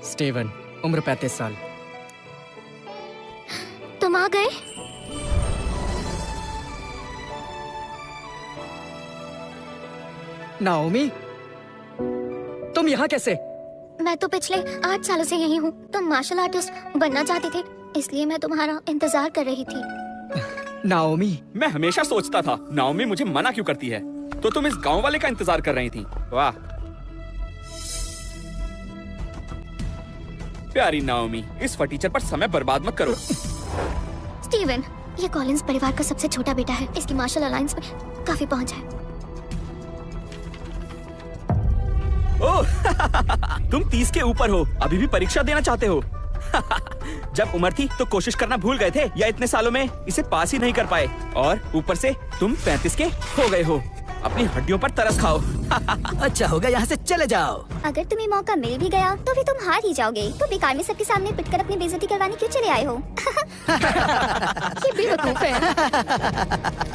Steven, उम्र 35 साल। तुम आ गए? नाओमी, तुम यहाँ कैसे? मैं तो पिछले 8 सालों से यही हूँ। तुम मार्शल आर्टिस्ट बनना चाहते थे, इसलिए मैं तुम्हारा इंतजार कर रही थी। नाओमी, मैं हमेशा सोचता था नाओमी मुझे मना क्यों करती है, तो तुम इस गांव वाले का इंतजार कर रही थी। वाह प्यारी नाओमी, इस फटीचर पर समय बर्बाद मत करो। स्टीवन, ये कॉलिंस परिवार का सबसे छोटा बेटा है। इसकी मार्शल अलायंस में काफी पहुंच है। ओह तुम 30 के ऊपर हो, अभी भी परीक्षा देना चाहते हो? जब उम्र थी तो कोशिश करना भूल गए थे, या इतने सालों में इसे पास ही नहीं कर पाए, और ऊपर से तुम 35 के हो गए हो। अपनी हड्डियों पर तरस खाओ। अच्छा होगा यहाँ से चले जाओ। अगर तुम्हें मौका मिल भी गया तो भी तुम हार ही जाओगे। तो बेकार में सबके सामने पिटकर अपनी बेइज्जती करवाने क्यों चले आए हो? ये बेवकूफ है।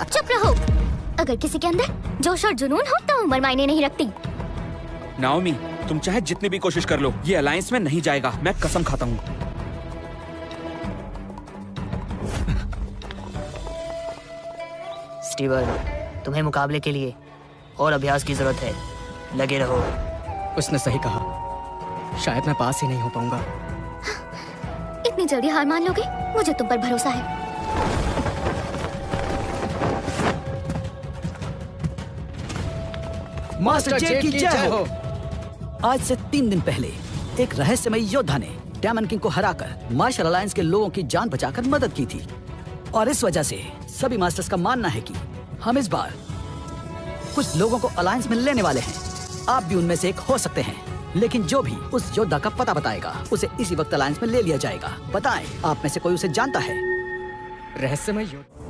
चुप रहो। अगर किसी के अंदर जोश और जुनून हो तो उम्र मायने नहीं रखती। नाओमी, तुम चाहे जितनी भी कोशिश कर लो, ये अलायंस में नहीं जाएगा, मैं कसम खाता हूँ। स्टीवन, तुम्हें मुकाबले के लिए और अभ्यास की जरूरत है, लगे रहो। उसने सही कहा, शायद मैं पास ही नहीं हो पाऊंगा। इतनी जल्दी हार मान लोगे? मुझे तुम पर भरोसा है। मास्टर जेड की जय हो। आज से 3 दिन पहले एक रहस्यमयी योद्धा ने डेमन किंग को हराकर मार्शल अलायंस के लोगों की जान बचाकर मदद की थी, और इस वजह से सभी मास्टर्स का मानना है कि हम इस बार कुछ लोगों को अलायंस में लेने वाले हैं। आप भी उनमें से एक हो सकते हैं, लेकिन जो भी उस योद्धा का पता बताएगा उसे इसी वक्त अलायंस में ले लिया जाएगा। बताएं, आप में से कोई उसे जानता है? रहस्यमय योद्धा?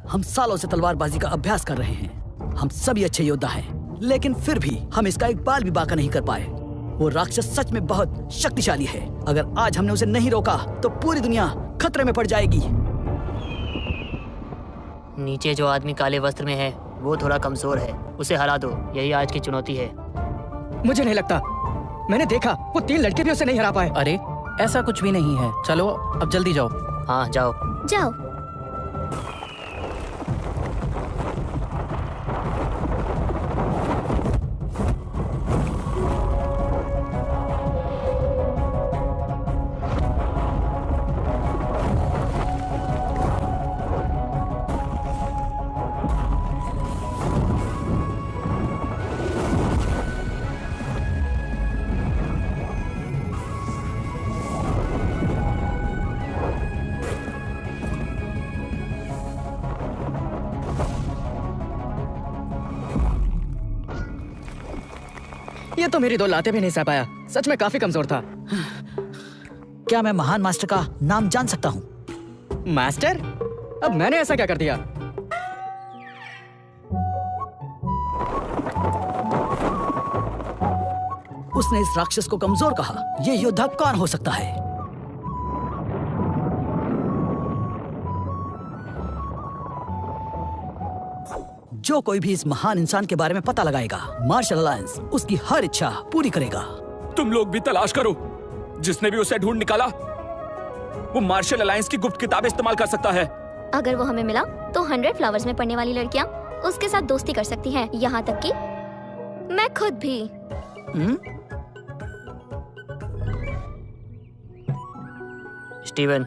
हम सालों से तलवारबाजी का अभ्यास कर रहे हैं। हम सभी अच्छे योद्धा हैं, लेकिन फिर भी हम इसका एक बाल भी बांका नहीं कर पाए। वो राक्षस सच में बहुत शक्तिशाली है। अगर आज हमने उसे नहीं रोका तो पूरी दुनिया खतरे में पड़ जाएगी। नीचे जो आदमी काले वस्त्र में है वो थोड़ा कमजोर है, उसे हरा दो, यही आज की चुनौती है। मुझे नहीं लगता, मैंने देखा वो 3 लड़के भी उसे नहीं हरा पाए। अरे ऐसा कुछ भी नहीं है, चलो अब जल्दी जाओ। हाँ जाओ। जाओ। ये तो मेरी 2 लातें भी नहीं सह पाया। सच में काफी कमजोर था। क्या मैं महान मास्टर का नाम जान सकता हूँ? मास्टर? अब मैंने ऐसा क्या कर दिया? उसने इस राक्षस को कमजोर कहा। ये योद्धा कौन हो सकता है? जो कोई भी इस महान इंसान के बारे में पता लगाएगा, मार्शल अलायंस उसकी हर इच्छा पूरी करेगा। तुम लोग भी तलाश करो। जिसने भी उसे ढूंढ निकाला वो मार्शल अलायंस की गुप्त किताब इस्तेमाल कर सकता है। अगर वो हमें मिला तो 100 फ्लावर्स में पढ़ने वाली लड़कियां उसके साथ दोस्ती कर सकती हैं, यहाँ तक कि मैं खुद भी। स्टीवन,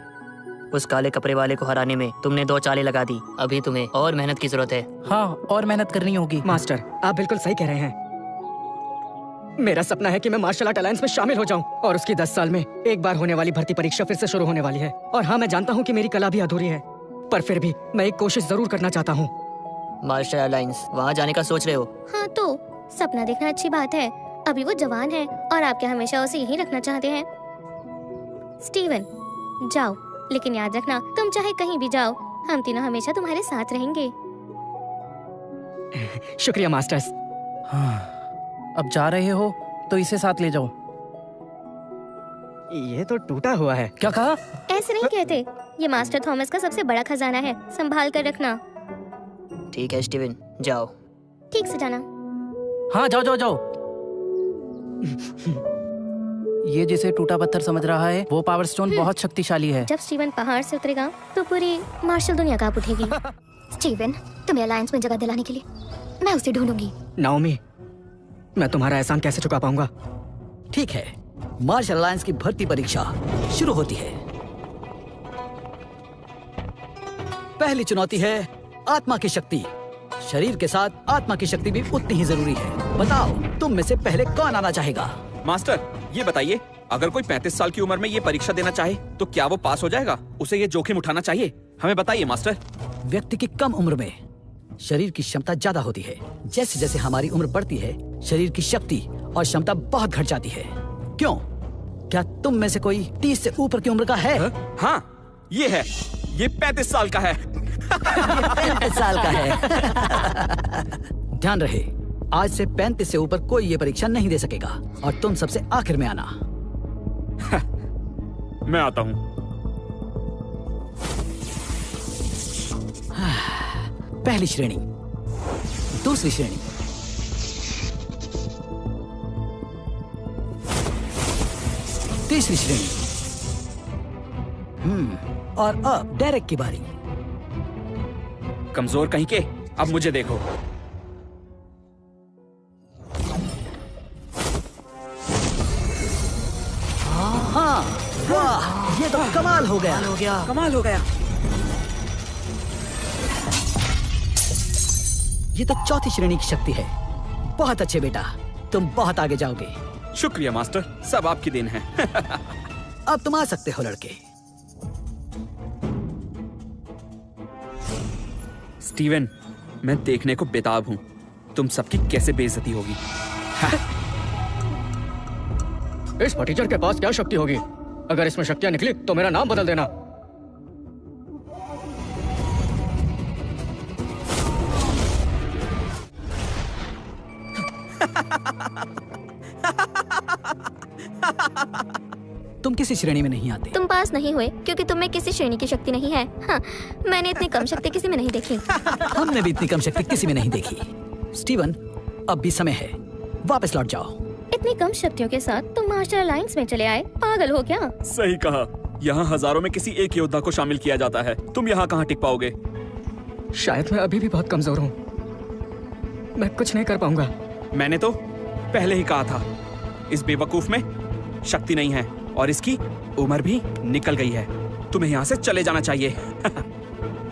उस काले कपड़े वाले को हराने में तुमने 2 चालें लगा दी। अभी तुम्हें और मेहनत की जरूरत है। हाँ, और मेहनत करनी होगी। मास्टर, आप बिल्कुल सही कह रहे हैं। मेरा सपना है कि मैं मार्शल आर्ट अलायंस में शामिल हो जाऊं, और उसकी 10 साल में एक बार होने वाली भर्ती परीक्षा फिर से शुरू होने वाली है। और हाँ, मैं जानता हूँ कि मेरी कला भी अधूरी है, पर फिर भी मैं एक कोशिश जरूर करना चाहता हूँ। मार्शल अलायंस, वहाँ जाने का सोच रहे हो? हाँ, तो सपना देखना अच्छी बात है। अभी वो जवान है और आप क्या हमेशा उसे यही रखना चाहते हैं? स्टीवन, जाओ, लेकिन याद रखना, तुम चाहे कहीं भी जाओ, हम तीनों हमेशा तुम्हारे साथ रहेंगे। शुक्रिया मास्टर्स। हाँ, अब जा रहे हो तो इसे साथ ले जाओ। ये तो टूटा हुआ है। क्या कहा? ऐसे नहीं कहते, ये मास्टर थॉमस का सबसे बड़ा खजाना है, संभाल कर रखना। ठीक है स्टीवन, जाओ। ठीक से जाना। हाँ जाओ जाओ जाओ। ये जिसे टूटा पत्थर समझ रहा है, वो पावर स्टोन बहुत शक्तिशाली है। जब स्टीवन पहाड़ से उतरेगा तो पूरी मार्शल दुनिया कांप उठेगी। स्टीवन, तुम्हें अलायंस में जगह दिलाने के लिए मैं उसे ढूंढूंगी। नाओमी, मैं तुम्हारा एहसान कैसे चुका पाऊंगा? ठीक है, मार्शल अलायंस की भर्ती परीक्षा शुरू होती है। पहली चुनौती है आत्मा की शक्ति। शरीर के साथ आत्मा की शक्ति भी उतनी ही जरूरी है। बताओ, तुम में से पहले कौन आना चाहेगा? मास्टर, ये बताइए, अगर कोई 35 साल की उम्र में ये परीक्षा देना चाहे तो क्या वो पास हो जाएगा? उसे ये जोखिम उठाना चाहिए? हमें बताइए मास्टर। व्यक्ति की कम उम्र में शरीर की क्षमता ज्यादा होती है। जैसे जैसे हमारी उम्र बढ़ती है, शरीर की शक्ति और क्षमता बहुत घट जाती है। क्यों? क्या तुम में से कोई 30 से ऊपर की उम्र का है? हाँ, ये है। ये 35 साल का है। 35 साल का है। ध्यान रहे, आज से 35 से ऊपर कोई ये परीक्षा नहीं दे सकेगा और तुम सबसे आखिर में आना। मैं आता हूँ। पहली श्रेणी, दूसरी श्रेणी, तीसरी श्रेणी। और अब डेरेक की बारी। कमजोर कहीं के, अब मुझे देखो। हाँ, वाह, ये तो कमाल हो गया। कमाल हो गया। ये तो चौथी श्रेणी की शक्ति है। बहुत अच्छे बेटा, तुम बहुत आगे जाओगे। शुक्रिया मास्टर, सब आपकी देन है। अब तुम आ सकते हो लड़के। स्टीवन, मैं देखने को बेताब हूँ तुम सबकी कैसे बेइज्जती होगी। इस फटीचर के पास क्या शक्ति होगी? अगर इसमें शक्तियां निकली तो मेरा नाम बदल देना। तुम किसी श्रेणी में नहीं आते। तुम पास नहीं हुए क्योंकि तुम में किसी श्रेणी की शक्ति नहीं है। हाँ, मैंने इतनी कम शक्ति किसी में नहीं देखी। हमने भी इतनी कम शक्ति किसी में नहीं देखी। स्टीवन, अब भी समय है, वापस लौट जाओ। इतनी कम शक्तियों के साथ तुम मास्टर अलायंस में चले आए, पागल हो क्या? सही कहा, यहाँ हजारों में किसी एक योद्धा को शामिल किया जाता है। तुम यहाँ कहाँ टिक पाओगे? शायद मैं अभी भी बहुत कमजोर हूँ, मैं कुछ नहीं कर पाऊंगा। मैंने तो पहले ही कहा था, इस बेवकूफ में शक्ति नहीं है और इसकी उम्र भी निकल गई है। तुम्हें यहाँ से चले जाना चाहिए।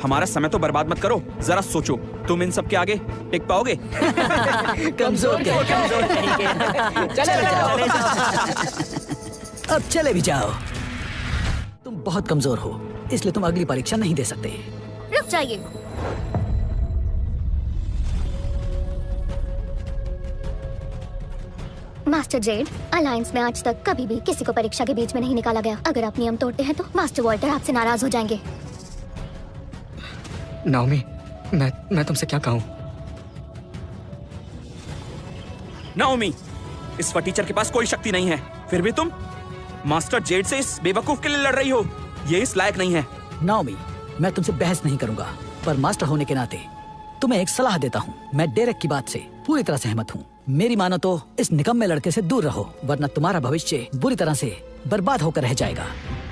हमारा समय तो बर्बाद मत करो, जरा सोचो, तुम इन सब के आगे टिक पाओगे? कमजोर अब चले भी जाओ। तुम बहुत कमजोर हो, इसलिए तुम अगली परीक्षा नहीं दे सकते। रुक जाइए। मास्टर जेड, अलायंस में आज तक कभी भी किसी को परीक्षा के बीच में नहीं निकाला गया। अगर आप नियम तोड़ते हैं तो मास्टर वॉल्टर आपसे नाराज हो जाएंगे। नाओमी, मैं तुमसे क्या कहूँ? नाओमी, इस फटीचर के पास कोई शक्ति नहीं है, फिर भी तुम मास्टर जेड से इस बेवकूफ के लिए लड़ रही हो। ये इस लायक नहीं है। नाओमी, मैं तुमसे बहस नहीं करूंगा, पर मास्टर होने के नाते तुम्हें एक सलाह देता हूँ। मैं डेरेक की बात से पूरी तरह सहमत हूँ। मेरी मानो तो इस निकम्मे लड़के से दूर रहो, वरना तुम्हारा भविष्य बुरी तरह से बर्बाद होकर रह जाएगा।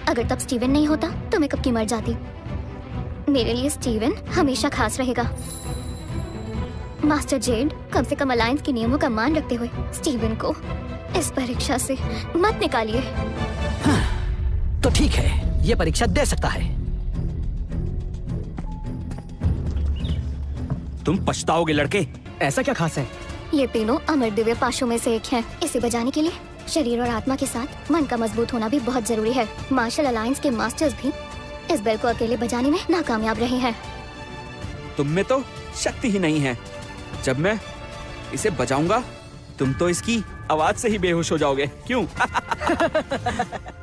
अगर तब स्टीवन नहीं होता तो मैं कब की मर जाती। मेरे लिए स्टीवन हमेशा खास रहेगा। मास्टर जेड, कम से कम अलायंस के नियमों का मान रखते हुए स्टीवन को इस परीक्षा से मत निकालिए। तो ठीक है, ये परीक्षा दे सकता है। तुम पछताओगे लड़के। ऐसा क्या खास है? ये तीनों अमर दिव्य पाशों में से एक है। इसे बजाने के लिए शरीर और आत्मा के साथ मन का मजबूत होना भी बहुत जरूरी है। मार्शल अलायंस के मास्टर्स भी इस बेल को अकेले बजाने में नाकामयाब रहे हैं। तुम में तो शक्ति ही नहीं है। जब मैं इसे बजाऊंगा तुम तो इसकी आवाज से ही बेहोश हो जाओगे। क्यों?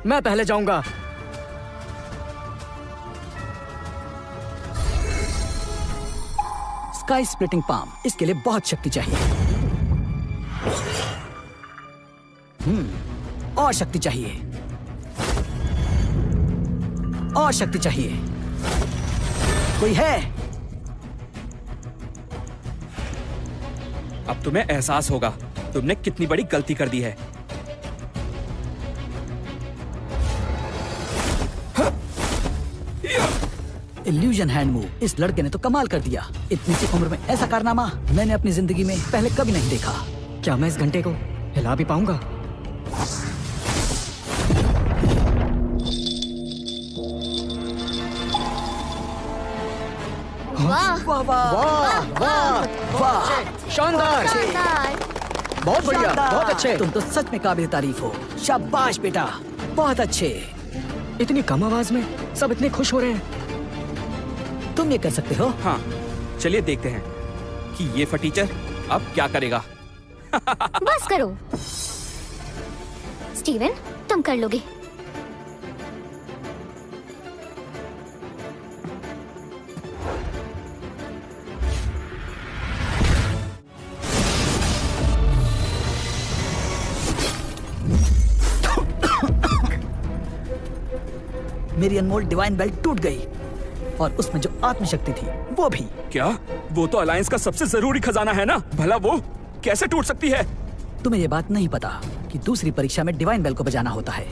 मैं पहले जाऊंगा। स्काई स्प्लिटिंग पाम, इसके लिए बहुत शक्ति चाहिए। और शक्ति चाहिए। और शक्ति चाहिए। कोई है? अब तुम्हें एहसास होगा तुमने कितनी बड़ी गलती कर दी है। Illusion hand move. इस लड़के ने तो कमाल कर दिया। इतनी सी उम्र में ऐसा कारनामा मैंने अपनी जिंदगी में पहले कभी नहीं देखा। क्या मैं इस घंटे को हिला भी पाऊंगा? वाह वाह वाह वाह वाह वाह, शानदार, शानदार। बहुत बढ़िया, बहुत अच्छे। तुम तो सच में काबिल तारीफ हो। शाबाश बेटा, बहुत अच्छे। इतनी कम आवाज में सब इतने खुश हो रहे हैं। तुम ये कर सकते हो। हाँ, चलिए देखते हैं कि ये फटीचर अब क्या करेगा। बस करो स्टीवन, तुम कर लोगे। मेरी अनमोल डिवाइन बेल्ट टूट गई और उसमें जो आत्मशक्ति थी वो भी। क्या? वो तो अलायंस का सबसे जरूरी खजाना है ना, भला वो कैसे टूट सकती है? तुम्हें ये बात नहीं पता कि दूसरी परीक्षा में डिवाइन बेल को बजाना होता है।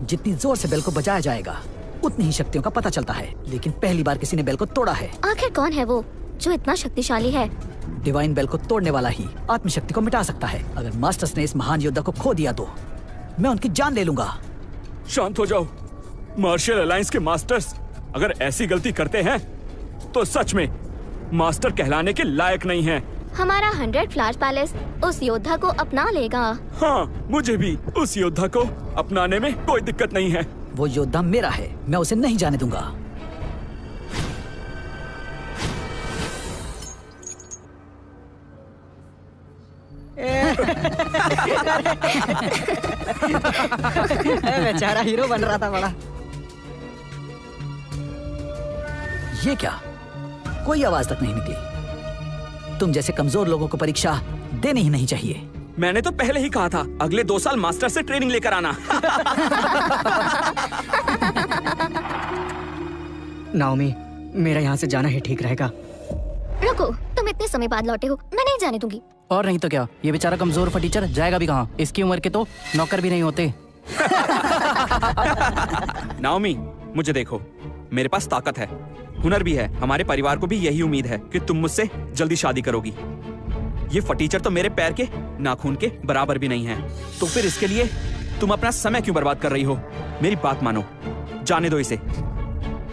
जितनी जोर से बेल को बजाया जाएगा उतनी ही शक्तियों का पता चलता है। लेकिन पहली बार किसी ने बेल को तोड़ा है। आखिर कौन है वो जो इतना शक्तिशाली है? डिवाइन बेल को तोड़ने वाला ही आत्मशक्ति को मिटा सकता है। अगर मास्टर्स ने इस महान योद्धा को खो दिया तो मैं उनकी जान ले लूंगा। शांत हो जाओ। मार्शल अलायंस के मास्टर्स अगर ऐसी गलती करते हैं तो सच में मास्टर कहलाने के लायक नहीं हैं। हमारा 100 फ्लैश पैलेस उस योद्धा को अपना लेगा। हाँ, मुझे भी उस योद्धा को अपनाने में कोई दिक्कत नहीं है। वो योद्धा मेरा है, मैं उसे नहीं जाने दूंगा। बेचारा हीरो बन रहा था बड़ा। ये क्या? कोई आवाज तक नहीं निकली। तुम जैसे कमजोर लोगों को परीक्षा देनी ही नहीं चाहिए। मैंने तो पहले ही कहा था अगले 2 साल मास्टर से ट्रेनिंग लेकर आना। नाओमी, मेरा यहाँ से जाना ही ठीक रहेगा। रुको, तुम इतने समय बाद लौटे हो, मैं नहीं जाने दूंगी। और नहीं तो क्या, ये बेचारा कमजोर फटीचर जाएगा भी कहाँ? इसकी उम्र के तो नौकर भी नहीं होते। नाओमी, मुझे देखो, मेरे पास ताकत है, हुनर भी है। हमारे परिवार को भी यही उम्मीद है कि तुम मुझसे जल्दी शादी करोगी। ये फटीचर तो मेरे पैर के नाखून के बराबर भी नहीं है, तो फिर इसके लिए तुम अपना समय क्यों बर्बाद कर रही हो? मेरी बात मानो, जाने दो इसे।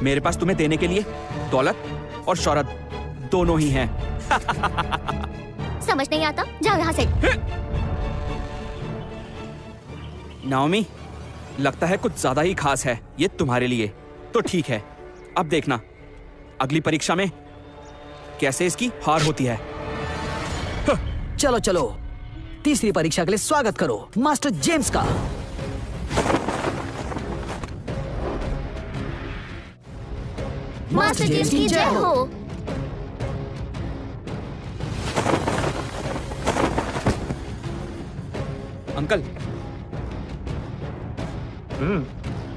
मेरे पास तुम्हें देने के लिए दौलत और शौहरत दोनों ही हैं। समझ नहीं आता, जाओ यहाँ से। नाओमी, लगता है कुछ ज्यादा ही खास है ये तुम्हारे लिए। तो ठीक है, अब देखना अगली परीक्षा में कैसे इसकी हार होती है। चलो चलो, तीसरी परीक्षा के लिए स्वागत करो मास्टर जेम्स का। मास्टर जेम्स की जय हो। अंकल,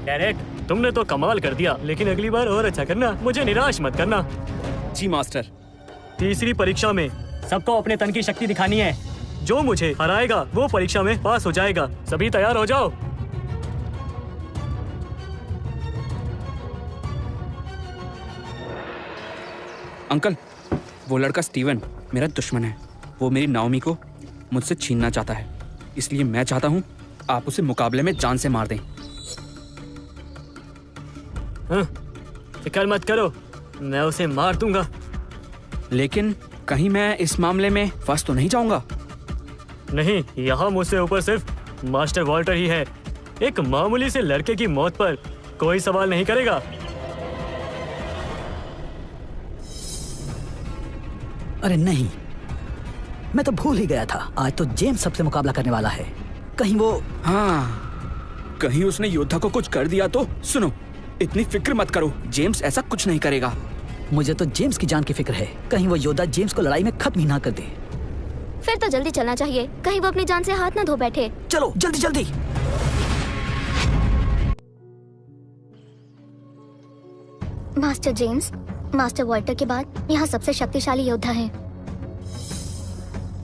डेरेक, तुमने तो कमाल कर दिया, लेकिन अगली बार और अच्छा करना, मुझे निराश मत करना। जी मास्टर। तीसरी परीक्षा में सबको अपने तन की शक्ति दिखानी है। जो मुझे हराएगा वो परीक्षा में पास हो जाएगा। सभी तैयार हो जाओ। अंकल, वो लड़का स्टीवन मेरा दुश्मन है। वो मेरी नाओमी को मुझसे छीनना चाहता है, इसलिए मैं चाहता हूँ आप उसे मुकाबले में जान से मार दें। फिक्र मत करो, मैं उसे मार दूंगा। लेकिन कहीं मैं इस मामले में फंस तो नहीं जाऊंगा? नहीं, यहाँ मुझसे ऊपर सिर्फ मास्टर वॉल्टर ही है। एक मामूली से लड़के की मौत पर कोई सवाल नहीं करेगा। अरे नहीं, मैं तो भूल ही गया था। आज तो जेम्स सबसे मुकाबला करने वाला है। कहीं वो हाँ, कहीं उसने योद्धा को कुछ कर दिया तो। सुनो, इतनी फिक्र मत करो, जेम्स ऐसा कुछ नहीं करेगा। मुझे तो जेम्स की जान की फिक्र है। कहीं वो योद्धा जेम्स को लड़ाई में खत्म ही ना कर दे। फिर तो जल्दी चलना चाहिए, कहीं वो अपनी जान से हाथ ना धो बैठे। चलो जल्दी जल्दी। मास्टर जेम्स, मास्टर वॉल्टर के बाद यहाँ सबसे शक्तिशाली योद्धा है।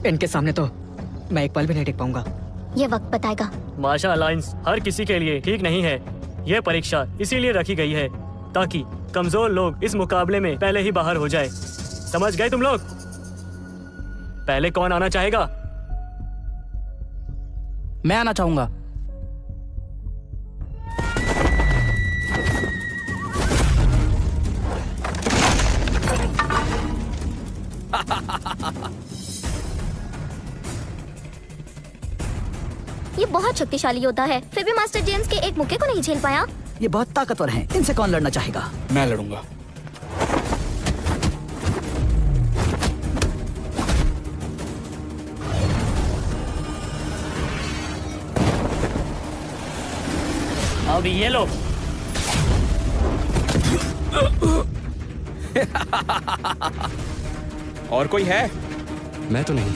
इनके सामने तो मैं एक पल भी नहीं टिक पाऊंगा। ये वक्त बताएगा। मार्शल अलायंस हर किसी के लिए ठीक नहीं है। यह परीक्षा इसीलिए रखी गई है ताकि कमजोर लोग इस मुकाबले में पहले ही बाहर हो जाए। समझ गए तुम लोग? पहले कौन आना चाहेगा? मैं आना चाहूंगा। ये बहुत शक्तिशाली योद्धा है, फिर भी मास्टर जेम्स के एक मुक्के को नहीं झेल पाया। ये बहुत ताकतवर हैं। इनसे कौन लड़ना चाहेगा? मैं लड़ूंगा। अब ये लो। और कोई है? मैं तो नहीं।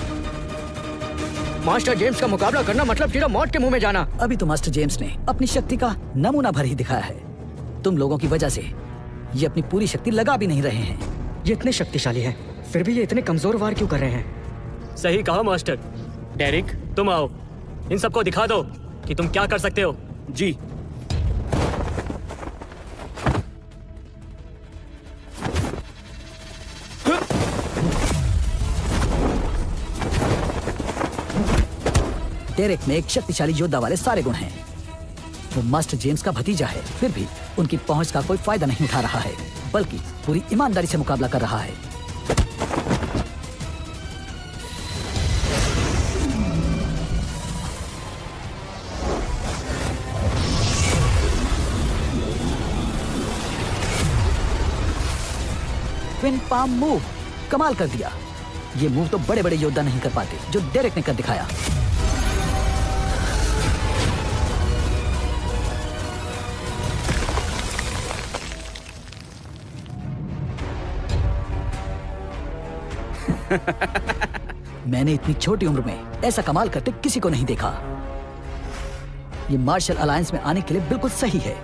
मास्टर जेम्स का मुकाबला करना मतलब सीधा मौत के मुंह में जाना। अभी तो मास्टर जेम्स ने अपनी शक्ति का नमूना भर ही दिखाया है। तुम लोगों की वजह से ये अपनी पूरी शक्ति लगा भी नहीं रहे हैं। ये इतने शक्तिशाली हैं, फिर भी ये इतने कमजोर वार क्यों कर रहे हैं? सही कहा मास्टर। डेरिक, तुम आओ, इन सबको दिखा दो कि तुम क्या कर सकते हो। जी। डेरेक में एक शक्तिशाली योद्धा वाले सारे गुण हैं। वो मास्टर जेम्स का भतीजा है, फिर भी उनकी पहुंच का कोई फायदा नहीं उठा रहा है, बल्कि पूरी ईमानदारी से मुकाबला कर रहा है। ट्विन पाम मूव कमाल कर दिया। ये मूव तो बड़े बड़े योद्धा नहीं कर पाते, जो डेरेक ने कर दिखाया। मैंने इतनी छोटी उम्र में ऐसा कमाल करते किसी को नहीं देखा। ये मार्शल अलायंस में आने के लिए बिल्कुल सही है।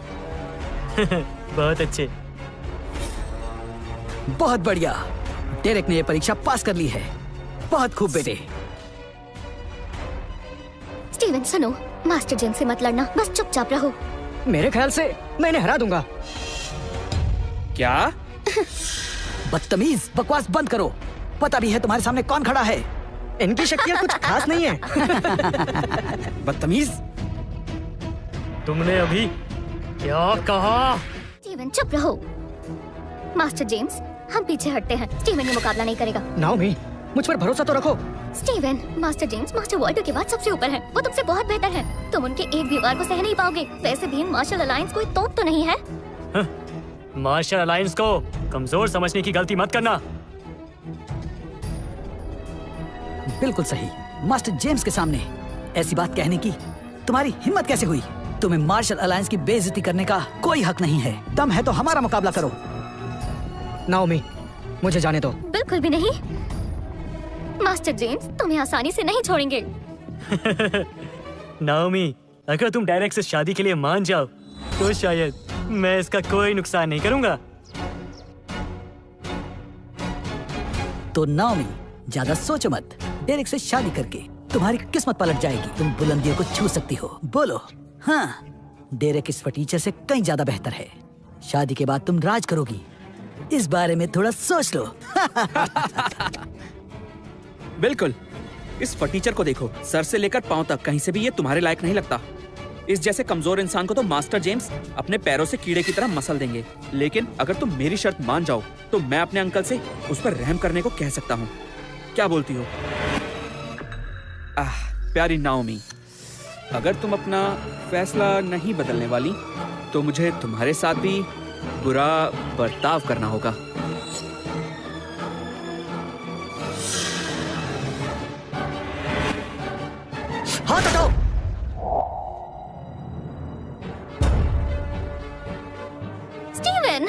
बहुत अच्छे। बहुत बढ़िया। डेरेक ने ये परीक्षा पास कर ली है। बहुत खूब बेटे। स्टीवन सुनो, मास्टर जेम्स से मत लड़ना, बस चुपचाप रहो। मेरे ख्याल से मैं इन्हें हरा दूंगा। क्या? बदतमीज, बकवास बंद करो। पता भी है तुम्हारे सामने कौन खड़ा है। इनकी शक्तियाँ कुछ खास नहीं है। बदतमीज। तुमने अभी क्या कहा? स्टीवन चुप रहो। मास्टर जेम्स, हम पीछे हटते हैं। स्टीवन ये मुकाबला नहीं करेगा। नाओमी, मुझ पर भरोसा तो रखो। Steven, master James master Walter के बाद सबसे ऊपर है। वो तुमसे बहुत बेहतर है। तुम उनके एक भी वार को सह नहीं पाओगे। वैसे भी मार्शल अलायंस कोई तोप तो नहीं है। मार्शल अलायंस को कमजोर समझने की गलती मत करना। बिल्कुल सही। मास्टर जेम्स के सामने ऐसी बात कहने की तुम्हारी हिम्मत कैसे हुई? तुम्हें मार्शल अलायंस की बेइज्जती करने का कोई हक नहीं है। दम है तो हमारा मुकाबला करो। नाओमी, मुझे जाने दो। बिल्कुल भी नहीं। मास्टर जेम्स तुम्हें आसानी से नहीं छोड़ेंगे। नाओमी, अगर तुम डायरेक्ट से शादी के लिए मान जाओ तो शायद मैं इसका कोई नुकसान नहीं करूंगा। तो नाओमी, ज्यादा सोचो मत। डेरेक से शादी करके तुम्हारी किस्मत पलट जाएगी। तुम बुलंदियों को छू सकती हो। बोलो हाँ। डेरेक इस फटीचर से कहीं ज्यादा बेहतर है। शादी के बाद तुम राज करोगी। इस बारे में थोड़ा सोच लो। बिल्कुल। इस फटीचर को देखो, सर से लेकर पांव तक कहीं से भी ये तुम्हारे लायक नहीं लगता। इस जैसे कमजोर इंसान को तो मास्टर जेम्स अपने पैरों से कीड़े की तरह मसल देंगे। लेकिन अगर तुम मेरी शर्त मान जाओ तो मैं अपने अंकल से उस पर रहम करने को कह सकता हूँ। क्या बोलती हो? प्यारी नाओमी, अगर तुम अपना फैसला नहीं बदलने वाली तो मुझे तुम्हारे साथ भी बुरा बर्ताव करना होगा। हाथ हटाओ। स्टीवन,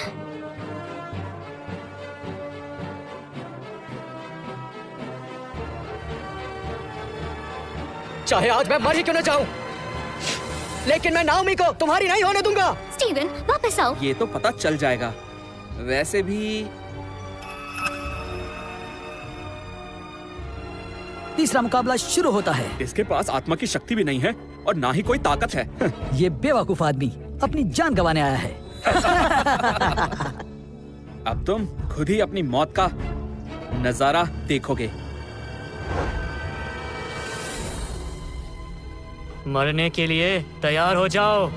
चाहे आज मैं मर ही क्यों न जाऊं, लेकिन मैं नाओमी को तुम्हारी नहीं होने दूंगा। स्टीवन वापस आओ। ये तो पता चल जाएगा। वैसे भी तीसरा मुकाबला शुरू होता है। इसके पास आत्मा की शक्ति भी नहीं है और ना ही कोई ताकत है। ये बेवकूफ आदमी अपनी जान गंवाने आया है। अब तुम खुद ही अपनी मौत का नजारा देखोगे। मरने के लिए तैयार हो जाओ।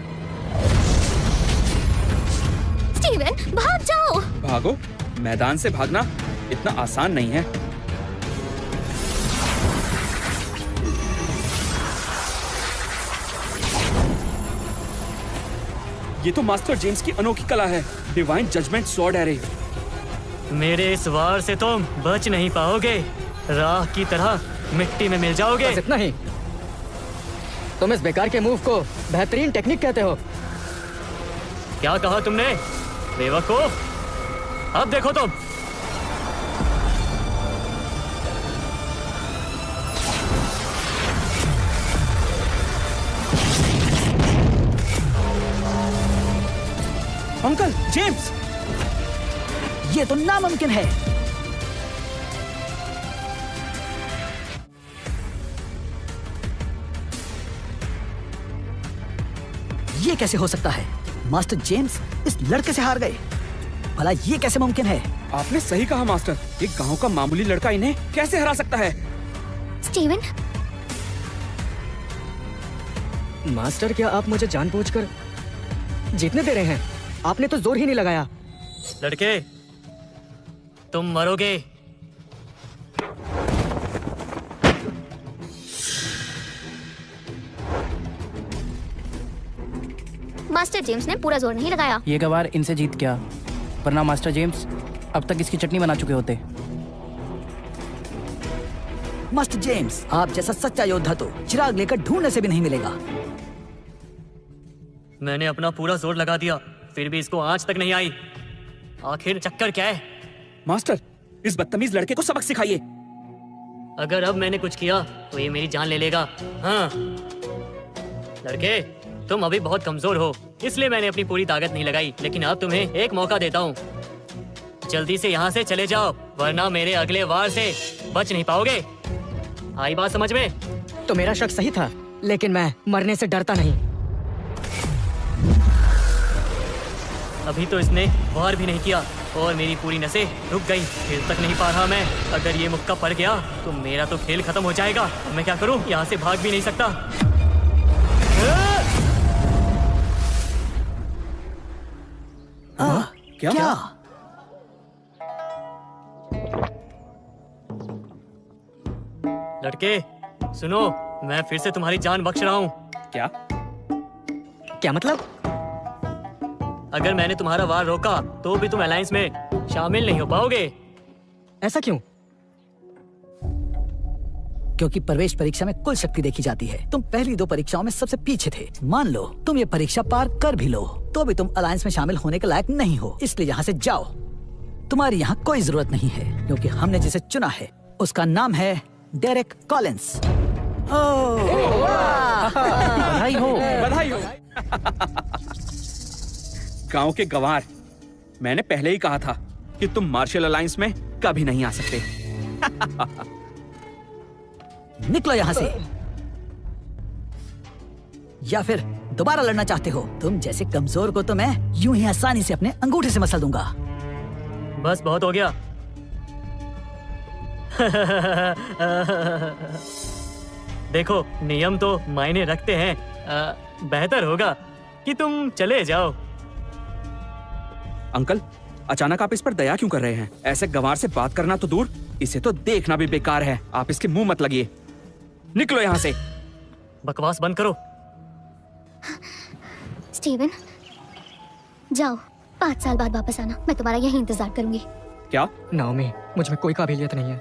स्टीवन, भाग जाओ। भागो? मैदान से भागना इतना आसान नहीं है। ये तो मास्टर जेम्स की अनोखी कला है, डिवाइन जजमेंट स्वॉर्ड एरे। मेरे इस वार से तुम बच नहीं पाओगे, राख की तरह मिट्टी में मिल जाओगे। बस इतना ही? तुम इस बेकार के मूव को बेहतरीन टेक्निक कहते हो? क्या कहा तुमने बेवकूफ? अब देखो तुम। अंकल जेम्स, ये तो नामुमकिन है। ये कैसे हो सकता है? मास्टर जेम्स इस लड़के से हार गए। भला ये कैसे मुमकिन है? आपने सही कहा मास्टर, एक गांव का मामूली लड़का इन्हें कैसे हरा सकता है? स्टीवन, मास्टर, क्या आप मुझे जानबूझकर जीतने दे रहे हैं? आपने तो जोर ही नहीं लगाया। लड़के, तुम मरोगे। मास्टर जेम्स ने पूरा जोर नहीं लगाया। ये गवार इनसे जीत गया, वरना मास्टर जेम्स अब तक इसकी चटनी बना चुके होते। मास्टर जेम्स, आप जैसा सच्चा योद्धा तो चिराग लेकर ढूंढने से भी नहीं मिलेगा। मैंने अपना पूरा जोर लगा दिया, फिर भी इसको आंच तक नहीं आई। आखिर चक्कर क्या है? मास्टर, इस बदतमीज लड़के को सबक सिखाइए। अगर अब मैंने कुछ किया तो ये मेरी जान ले लेगा। हाँ लड़के, तुम अभी बहुत कमजोर हो, इसलिए मैंने अपनी पूरी ताकत नहीं लगाई। लेकिन अब तुम्हें एक मौका देता हूँ, जल्दी से यहाँ से चले जाओ, वरना मेरे अगले वार से बच नहीं पाओगे। आई बात समझ में? तो मेरा शक सही था, लेकिन मैं मरने से डरता नहीं। अभी तो इसने वार भी नहीं किया और मेरी पूरी नसें रुक गई। हिल तक नहीं पा रहा मैं। अगर ये मुक्का पड़ गया तो मेरा तो खेल खत्म हो जाएगा। मैं क्या करूं? यहाँ से भाग भी नहीं सकता। क्या? लड़के सुनो, मैं फिर से तुम्हारी जान बख्श रहा हूँ। क्या? क्या मतलब? अगर मैंने तुम्हारा वार रोका तो भी तुम अलायंस में शामिल नहीं हो पाओगे। ऐसा क्यों? क्योंकि प्रवेश परीक्षा में कुल शक्ति देखी जाती है। तुम पहली 2 परीक्षाओं में सबसे पीछे थे। मान लो तुम ये परीक्षा पार कर भी लो तो भी तुम अलायंस में शामिल होने के लायक नहीं हो। इसलिए यहाँ से जाओ। तुम्हारी यहाँ कोई जरूरत नहीं है, क्योंकि हमने जिसे चुना है उसका नाम है डेरेक कॉलिंस। बधाई हो। बधाई हो। गांव के गवार, मैंने पहले ही कहा था कि तुम मार्शल अलायंस में कभी नहीं आ सकते। निकलो यहाँ से, या फिर दोबारा लड़ना चाहते हो? तुम जैसे कमजोर को तो मैं यूं ही आसानी से अपने अंगूठे से मसल दूंगा। बस बहुत हो गया। देखो, नियम तो मायने रखते हैं। बेहतर होगा कि तुम चले जाओ। अंकल, अचानक आप इस पर दया क्यों कर रहे हैं? ऐसे गंवार से बात करना तो दूर, इसे तो देखना भी बेकार है। आप इसके मुंह मत लगिए। निकलो यहाँ से। बकवास बंद करो। स्टीवन, जाओ, 5 साल बाद वापस आना। मैं तुम्हारा यही इंतजार करूंगी। क्या? नाओमी, मुझ में कोई काबिलियत नहीं है।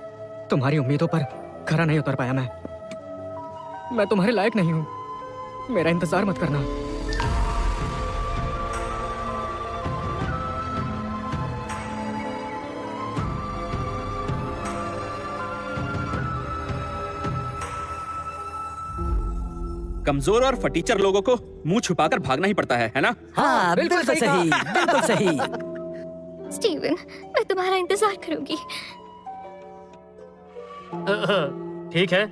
तुम्हारी उम्मीदों पर खरा नहीं उतर पाया मैं तुम्हारे लायक नहीं हूँ। मेरा इंतजार मत करना। कमजोर और फटीचर लोगों को मुंह छुपाकर भागना ही पड़ता है ना? हाँ, बिल्कुल सही, बिल्कुल सही। स्टीवन, मैं तुम्हारा इंतजार करूंगी। ठीक है,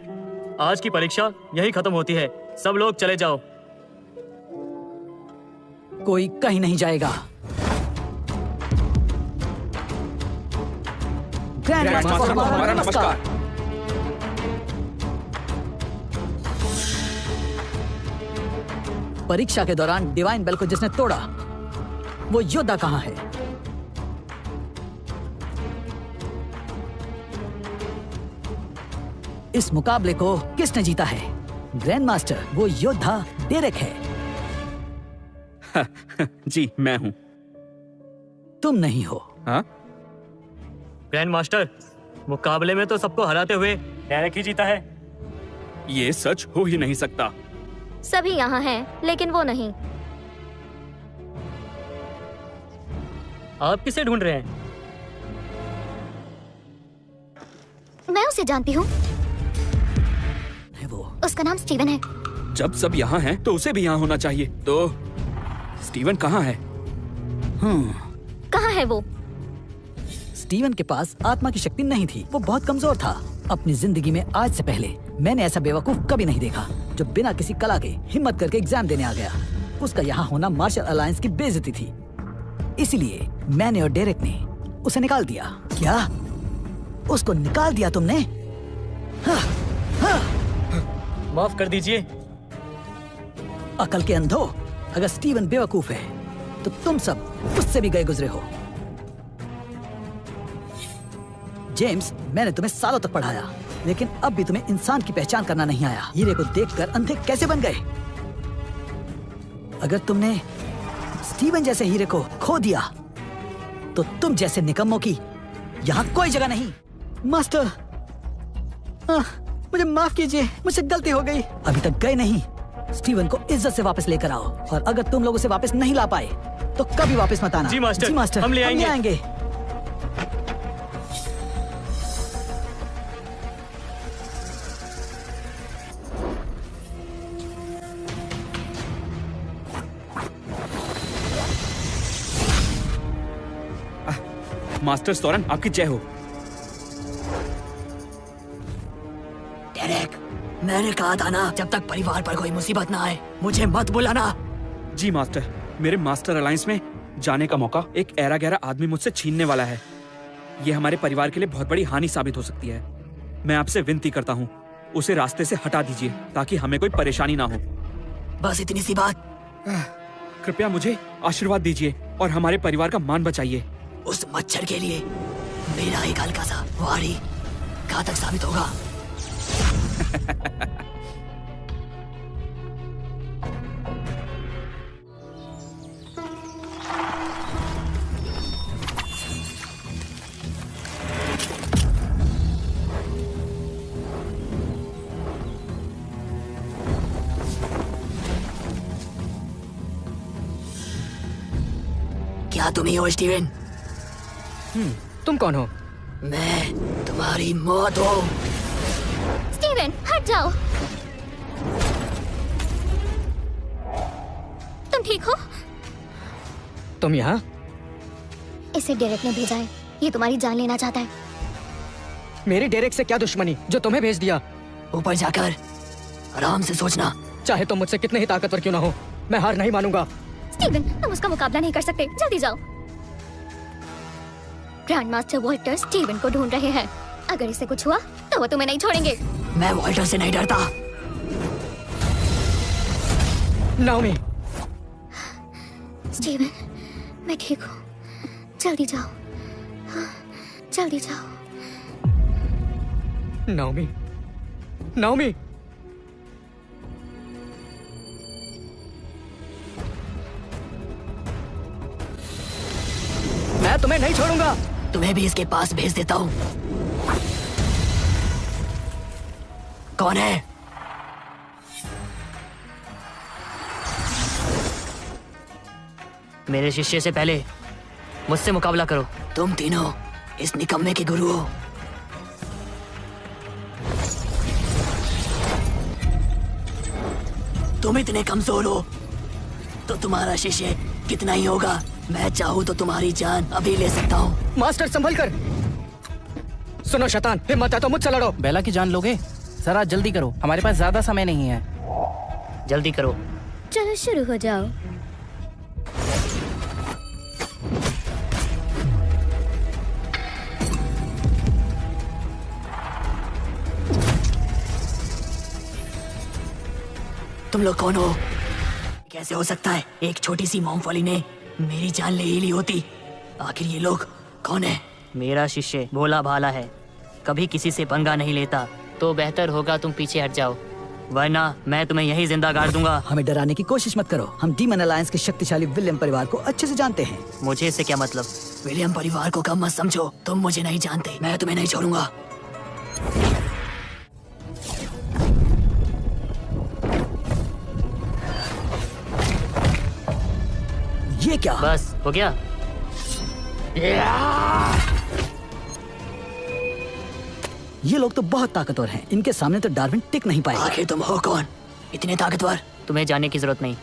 आज की परीक्षा यही खत्म होती है। सब लोग चले जाओ। कोई कहीं नहीं जाएगा। ग्रैंड मास्टर को हमारा नमस्कार। परीक्षा के दौरान डिवाइन बेल को जिसने तोड़ा, वो योद्धा कहाँ है? इस मुकाबले को किसने जीता है? ग्रैंड मास्टर, वो योद्धा डेरेक है। जी, मैं हूँ। तुम नहीं हो। हाँ? ग्रैंड मास्टर, मुकाबले में तो सबको हराते हुए डेरेक ही जीता है। ये सच हो ही नहीं सकता। सभी यहाँ हैं, लेकिन वो नहीं। आप किसे ढूंढ रहे हैं? मैं उसे जानती हूँ। है वो? उसका नाम स्टीवन है। जब सब यहाँ हैं, तो उसे भी यहाँ होना चाहिए। तो स्टीवन कहाँ है? कहाँ है वो? स्टीवन के पास आत्मा की शक्ति नहीं थी। वो बहुत कमजोर था। अपनी जिंदगी में आज से पहले मैंने ऐसा बेवकूफ कभी नहीं देखा जो बिना किसी कला के हिम्मत करके एग्जाम देने आ गया। उसका यहाँ होना मार्शल अलायंस की बेइज्जती थी। इसीलिए मैंने और डेरेक ने उसे निकाल दिया। क्या? उसको निकाल दिया तुमने? माफ कर दीजिए। अकल के अंधो, अगर स्टीवन बेवकूफ है तो तुम सब उससे भी गए गुजरे हो। जेम्स, मैंने तुम्हें सालों तक पढ़ाया, लेकिन अब भी तुम्हें इंसान की पहचान करना नहीं आया। हीरे को देखकर अंधे कैसे बन गए? अगर तुमने स्टीवन जैसे हीरे को खो दिया तो तुम जैसे निकम्मों की यहाँ कोई जगह नहीं। मास्टर, मुझे माफ कीजिए, मुझसे गलती हो गई। अभी तक गए नहीं। स्टीवन को इज्जत से वापस लेकर आओ, और अगर तुम लोग उसे वापस नहीं ला पाए तो कभी वापस मत आना। जी मास्टर, हम ले आएंगे। मास्टर सोरन, आपकी जय हो। डेरेक, मैंने कहा था ना, जब तक परिवार पर कोई मुसीबत ना आए मुझे मत बुलाना। जी मास्टर, मेरे मास्टर अलायंस में जाने का मौका एक ऐरा गहरा आदमी मुझसे छीनने वाला है। ये हमारे परिवार के लिए बहुत बड़ी हानि साबित हो सकती है। मैं आपसे विनती करता हूँ, उसे रास्ते से हटा दीजिए ताकि हमें कोई परेशानी ना हो। बस इतनी सी बात? कृपया मुझे आशीर्वाद दीजिए और हमारे परिवार का मान बचाइए। उस मच्छर के लिए मेरा एक हल्का सा वारी घातक साबित होगा। क्या तुम ही हो स्टीवन? तुम कौन हो? मैं तुम्हारी मौत हूँ। स्टीवन, हट जाओ। तुम ठीक हो? तुम यहाँ? इसे डेरेक ने भेजा है। ये तुम्हारी जान लेना चाहता है। मेरी डेरेक से क्या दुश्मनी जो तुम्हें भेज दिया? ऊपर जाकर आराम से सोचना। चाहे तुम मुझसे कितने ही ताकतवर क्यों ना हो, मैं हार नहीं मानूंगा। स्टीवन, तुम उसका मुकाबला नहीं कर सकते। जल्दी जाओ। ग्रैंड मास्टर वॉल्टर स्टीवन को ढूंढ रहे हैं। अगर इसे कुछ हुआ तो वो तुम्हें नहीं छोड़ेंगे। मैं वॉल्टर से नहीं डरता। नाओमी। स्टीवन, मैं ठीक हूँ। जल्दी जाओ, जल्दी जाओ। Naomi, Naomi. मैं तुम्हें नहीं छोड़ूंगा। तुम्हें भी इसके पास भेज देता हूँ। कौन है? मेरे शिष्य से पहले मुझसे मुकाबला करो। तुम तीनों इस निकम्मे के गुरु हो। तुम इतने कमजोर हो तो तुम्हारा शिष्य कितना ही होगा? मैं चाहूँ तो तुम्हारी जान अभी ले सकता हूँ। मास्टर संभल कर। सुनो शैतान, हिम्मत है तो मुझसे लड़ो। बेला की जान लोगे? सर आज जल्दी करो, हमारे पास ज्यादा समय नहीं है। जल्दी करो। चलो शुरू हो जाओ। तुम लोग कौन हो? कैसे हो सकता है? एक छोटी सी मूंगफली ने मेरी जान ले ही ली होती। आखिर ये लोग कौन है? मेरा शिष्य भोला भाला है, कभी किसी से पंगा नहीं लेता। तो बेहतर होगा तुम पीछे हट जाओ, वरना मैं तुम्हें यही जिंदा गाड़ दूंगा। हमें डराने की कोशिश मत करो। हम डीमन अलायंस के शक्तिशाली विलियम परिवार को अच्छे से जानते हैं। मुझे इससे क्या मतलब? विलियम परिवार को कम मत समझो। तुम मुझे नहीं जानते, मैं तुम्हें नहीं छोड़ूंगा। ये क्या? बस हो गया। ये लोग तो बहुत ताकतवर हैं। इनके सामने तो डार्विन टिक नहीं पाएगा। आखिर तुम हो कौन इतने ताकतवर? तुम्हें जानने की जरूरत नहीं।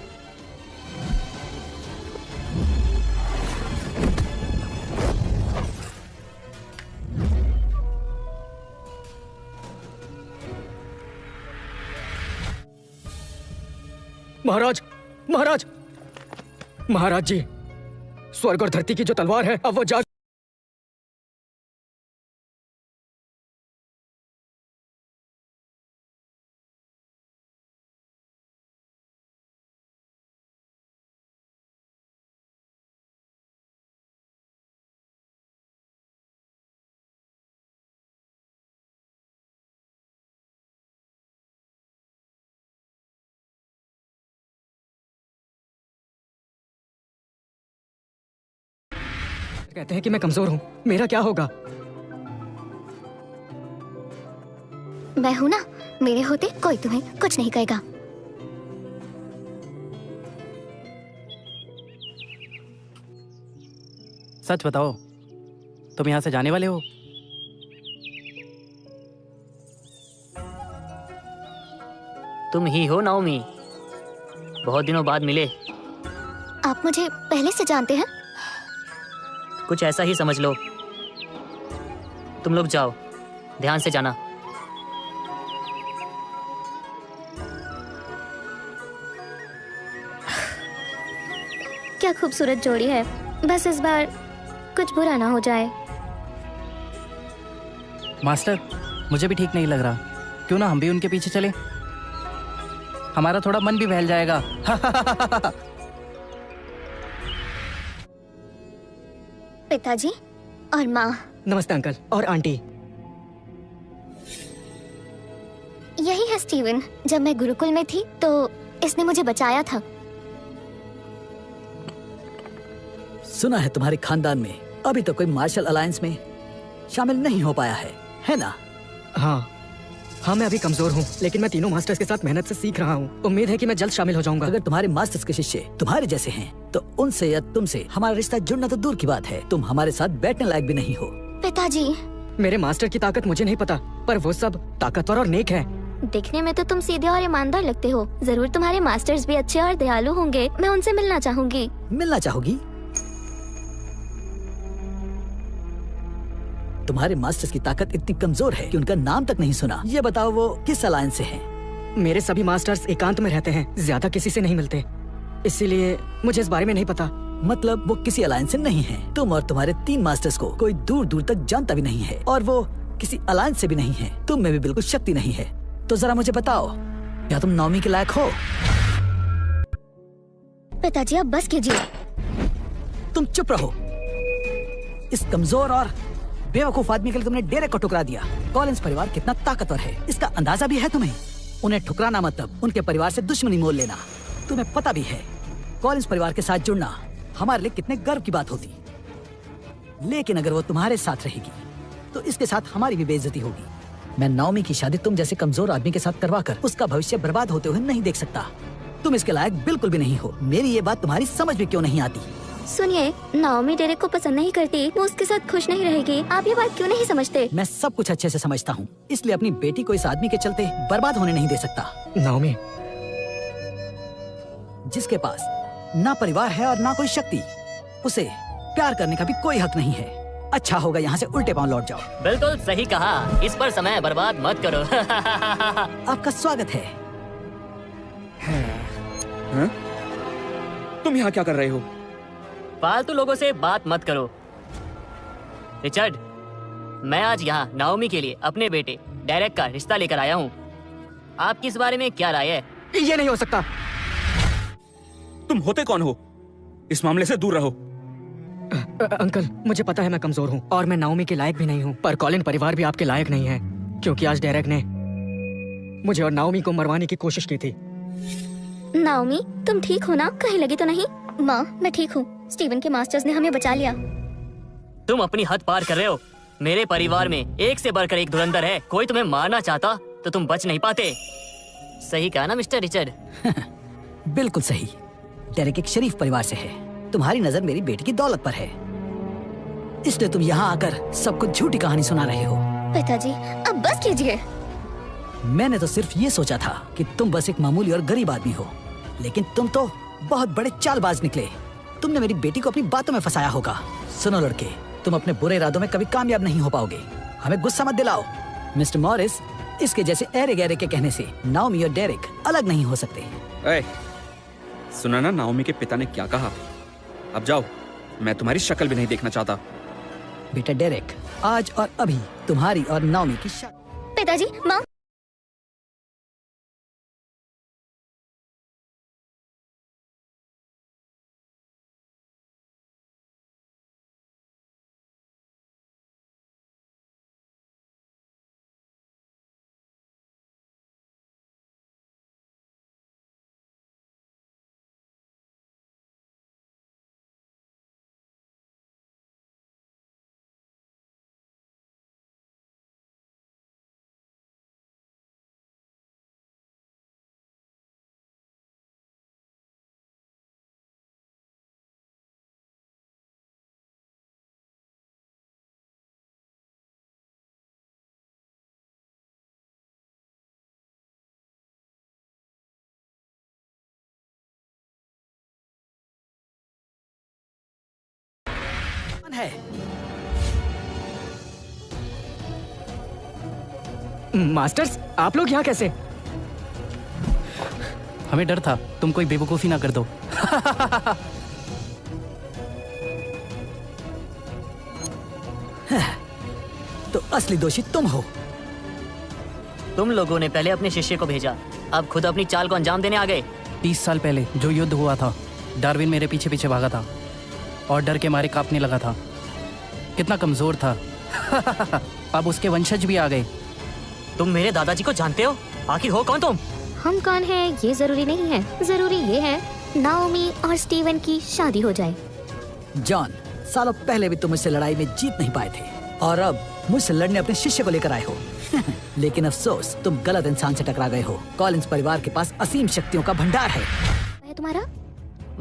महाराज, महाराज, महाराज जी, स्वर्ग और धरती की जो तलवार है अब वो जा। कहते हैं कि मैं कमजोर हूं, मेरा क्या होगा? मैं हूं ना, मेरे होते कोई तुम्हें कुछ नहीं कहेगा। सच बताओ, तुम यहाँ से जाने वाले हो? तुम ही हो नाओमी? बहुत दिनों बाद मिले। आप मुझे पहले से जानते हैं? कुछ ऐसा ही समझ लो। तुम लोग जाओ, ध्यान से जाना। क्या खूबसूरत जोड़ी है। बस इस बार कुछ बुरा ना हो जाए। मास्टर, मुझे भी ठीक नहीं लग रहा। क्यों ना हम भी उनके पीछे चले? हमारा थोड़ा मन भी बहल जाएगा। पिताजी और माँ। नमस्ते अंकल और आंटी। यही है स्टीवन। जब मैं गुरुकुल में थी तो इसने मुझे बचाया था। सुना है तुम्हारे खानदान में अभी तो कोई मार्शल अलायंस में शामिल नहीं हो पाया है ना? हाँ, मैं अभी कमजोर हूँ, लेकिन मैं तीनों मास्टर्स के साथ मेहनत से सीख रहा हूँ। उम्मीद है कि मैं जल्द शामिल हो जाऊंगा। अगर तुम्हारे मास्टर्स के शिष्य तुम्हारे जैसे हैं, तो उनसे या तुमसे हमारा रिश्ता जुड़ना तो दूर की बात है, तुम हमारे साथ बैठने लायक भी नहीं हो। पिताजी, मेरे मास्टर की ताकत मुझे नहीं पता, पर वो सब ताकतवर और नेक हैं। दिखने में तो तुम सीधे और ईमानदार लगते हो। जरूर तुम्हारे मास्टर्स भी अच्छे और दयालु होंगे। मैं उनसे मिलना चाहूंगी। मिलना चाहोगी? तुम्हारे मास्टर्स की ताकत इतनी कमजोर है कि उनका नाम तक नहीं सुना। ये बताओ वो किस अलायंस से हैं? मेरे सभी मास्टर्स एकांत में रहते हैं, ज्यादा किसी से नहीं मिलते, इसीलिए मुझे इस बारे में नहीं पता। मतलब वो किसी अलायंस से नहीं है। तुम और तुम्हारे 3 मास्टर्स को कोई दूर दूर तक जानता भी नहीं है, और वो किसी अलायंस से भी नहीं है। तुम में भी बिल्कुल शक्ति नहीं है। तो जरा मुझे बताओ, क्या तुम नाओमी के लायक हो? पिताजी आप बस कीजिए। तुम चुप रहो। इस कमजोर और बेवकूफ आदमी के लिए तुमने डेरे को ठुकरा दिया। कॉलिंस परिवार कितना ताकतवर है, इसका अंदाजा भी है तुम्हें। उन्हें ठुकराना मतलब उनके परिवार से दुश्मनी मोल लेना। तुम्हें पता भी है कॉलिंस परिवार के साथ जुड़ना हमारे लिए कितने गर्व की बात होती। लेकिन अगर वो तुम्हारे साथ रहेगी तो इसके साथ हमारी भी बेइज्जती होगी। मैं नाओमी की शादी तुम जैसे कमजोर आदमी के साथ करवाकर उसका भविष्य बर्बाद होते हुए नहीं देख सकता। तुम इसके लायक बिल्कुल भी नहीं हो। मेरी ये बात तुम्हारी समझ में क्यों नहीं आती? सुनिए, नाओमी डेरेक को पसंद नहीं करती, वो उसके साथ खुश नहीं रहेगी। आप ये बात क्यों नहीं समझते? मैं सब कुछ अच्छे से समझता हूँ, इसलिए अपनी बेटी को इस आदमी के चलते बर्बाद होने नहीं दे सकता। नाओमी, जिसके पास ना परिवार है और ना कोई शक्ति, उसे प्यार करने का भी कोई हक नहीं है। अच्छा होगा यहाँ से उल्टे पांव लौट जाओ। बिल्कुल सही कहा, इस पर समय बर्बाद मत करो। आपका स्वागत है। हाँ? तुम यहाँ क्या कर रहे हो? फालतू लोगों से बात मत करो। रिचर्ड, मैं आज यहाँ नाओमी के लिए अपने बेटे डेरेक का रिश्ता लेकर आया हूँ। आपकी इस बारे में क्या राय है? ये नहीं हो सकता। तुम होते कौन हो? इस मामले से दूर रहो। अंकल, मुझे पता है मैं कमजोर हूँ और मैं नाओमी के लायक भी नहीं हूँ, पर कॉलिन परिवार भी आपके लायक नहीं है, क्योंकि आज डेरेक ने मुझे और नाओमी को मरवाने की कोशिश की थी। नाओमी, तुम ठीक हो ना? कहीं लगी तो नहीं? माँ, मैं ठीक हूँ। स्टीवन के मास्टर्स ने हमें बचा लिया। तुम अपनी हद पार कर रहे हो। मेरे परिवार में एक से बढ़कर एक धुरंधर है। कोई तुम्हें मारना चाहता तो तुम बच नहीं पाते। सही कहा ना मिस्टर रिचर्ड? बिल्कुल सही। डेरेक एक शरीफ परिवार से है। तुम्हारी नजर मेरी बेटी की दौलत पर है, इसलिए तुम यहाँ आकर सबको झूठी कहानी सुना रहे हो। पिताजी, अब बस कीजिए। मैंने तो सिर्फ ये सोचा था कि तुम बस एक मामूली और गरीब आदमी हो, लेकिन तुम तो बहुत बड़े चालबाज निकले। तुमने मेरी बेटी को अपनी बातों में फंसाया होगा। सुनो लड़के, तुम अपने बुरे इरादों में कभी कामयाब नहीं हो पाओगे। हमें गुस्सा मत दिलाओ। मिस्टर मॉरिस, इसके जैसे ऐरे गहरे के कहने से नाओमी और डेरेक अलग नहीं हो सकते। ए, सुना ना नाओमी के पिता ने क्या कहा? अब जाओ, मैं तुम्हारी शक्ल भी नहीं देखना चाहता। बेटा डेरेक, आज और अभी तुम्हारी और नाओमी की शादी। पिताजी, माँ। है मास्टर्स, आप लोग यहाँ कैसे? हमें डर था तुम कोई बेवकूफी ना कर दो। तो असली दोषी तुम हो। तुम लोगों ने पहले अपने शिष्य को भेजा, अब खुद अपनी चाल को अंजाम देने आ गए। 30 साल पहले जो युद्ध हुआ था, डार्विन मेरे पीछे पीछे भागा था और डर के मारे कांपने लगा था। कितना कमजोर था। अब उसके वंशज भी आ गए। तुम मेरे दादाजी को जानते हो? आखिर हो कौन तुम? हम कौन हैं ये जरूरी नहीं है, जरूरी ये है नाओमी और स्टीवन की शादी हो जाए। जॉन, सालों पहले भी तुम मुझसे लड़ाई में जीत नहीं पाए थे और अब मुझसे लड़ने अपने शिष्य को लेकर आए हो। लेकिन अफसोस, तुम गलत इंसान से टकरा गए हो। कॉलिंस परिवार के पास असीम शक्तियों का भंडार है। तुम्हारा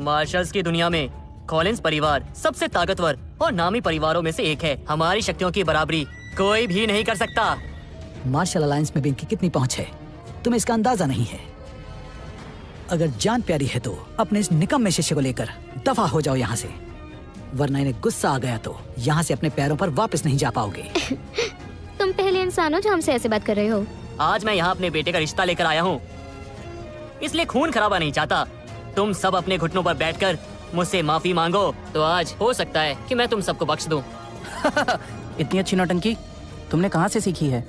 मार्शल्स की दुनिया में कॉलिंस परिवार सबसे ताकतवर और नामी परिवारों में से एक है। हमारी शक्तियों की बराबरी कोई भी नहीं कर सकता। मार्शल अलायंस में भी इनकी कितनी पहुंच है, तुम्हें इसका अंदाजा नहीं है। अगर जान प्यारी है तो अपने इस निकम्मे शिष्य को लेकर दफा हो जाओ यहाँ से, वरना इन्हें गुस्सा आ गया तो यहाँ से अपने पैरों पर वापस नहीं जा पाओगे। तुम पहले इंसान हो जो हमसे ऐसे बात कर रहे हो। आज मैं यहाँ अपने बेटे का रिश्ता लेकर आया हूँ, इसलिए खून खराबा नहीं चाहता। तुम सब अपने घुटनों पर बैठकर मुझसे माफी मांगो तो आज हो सकता है कि मैं तुम सबको बख्श दूं। इतनी अच्छी नौटंकी तुमने कहाँ से सीखी है?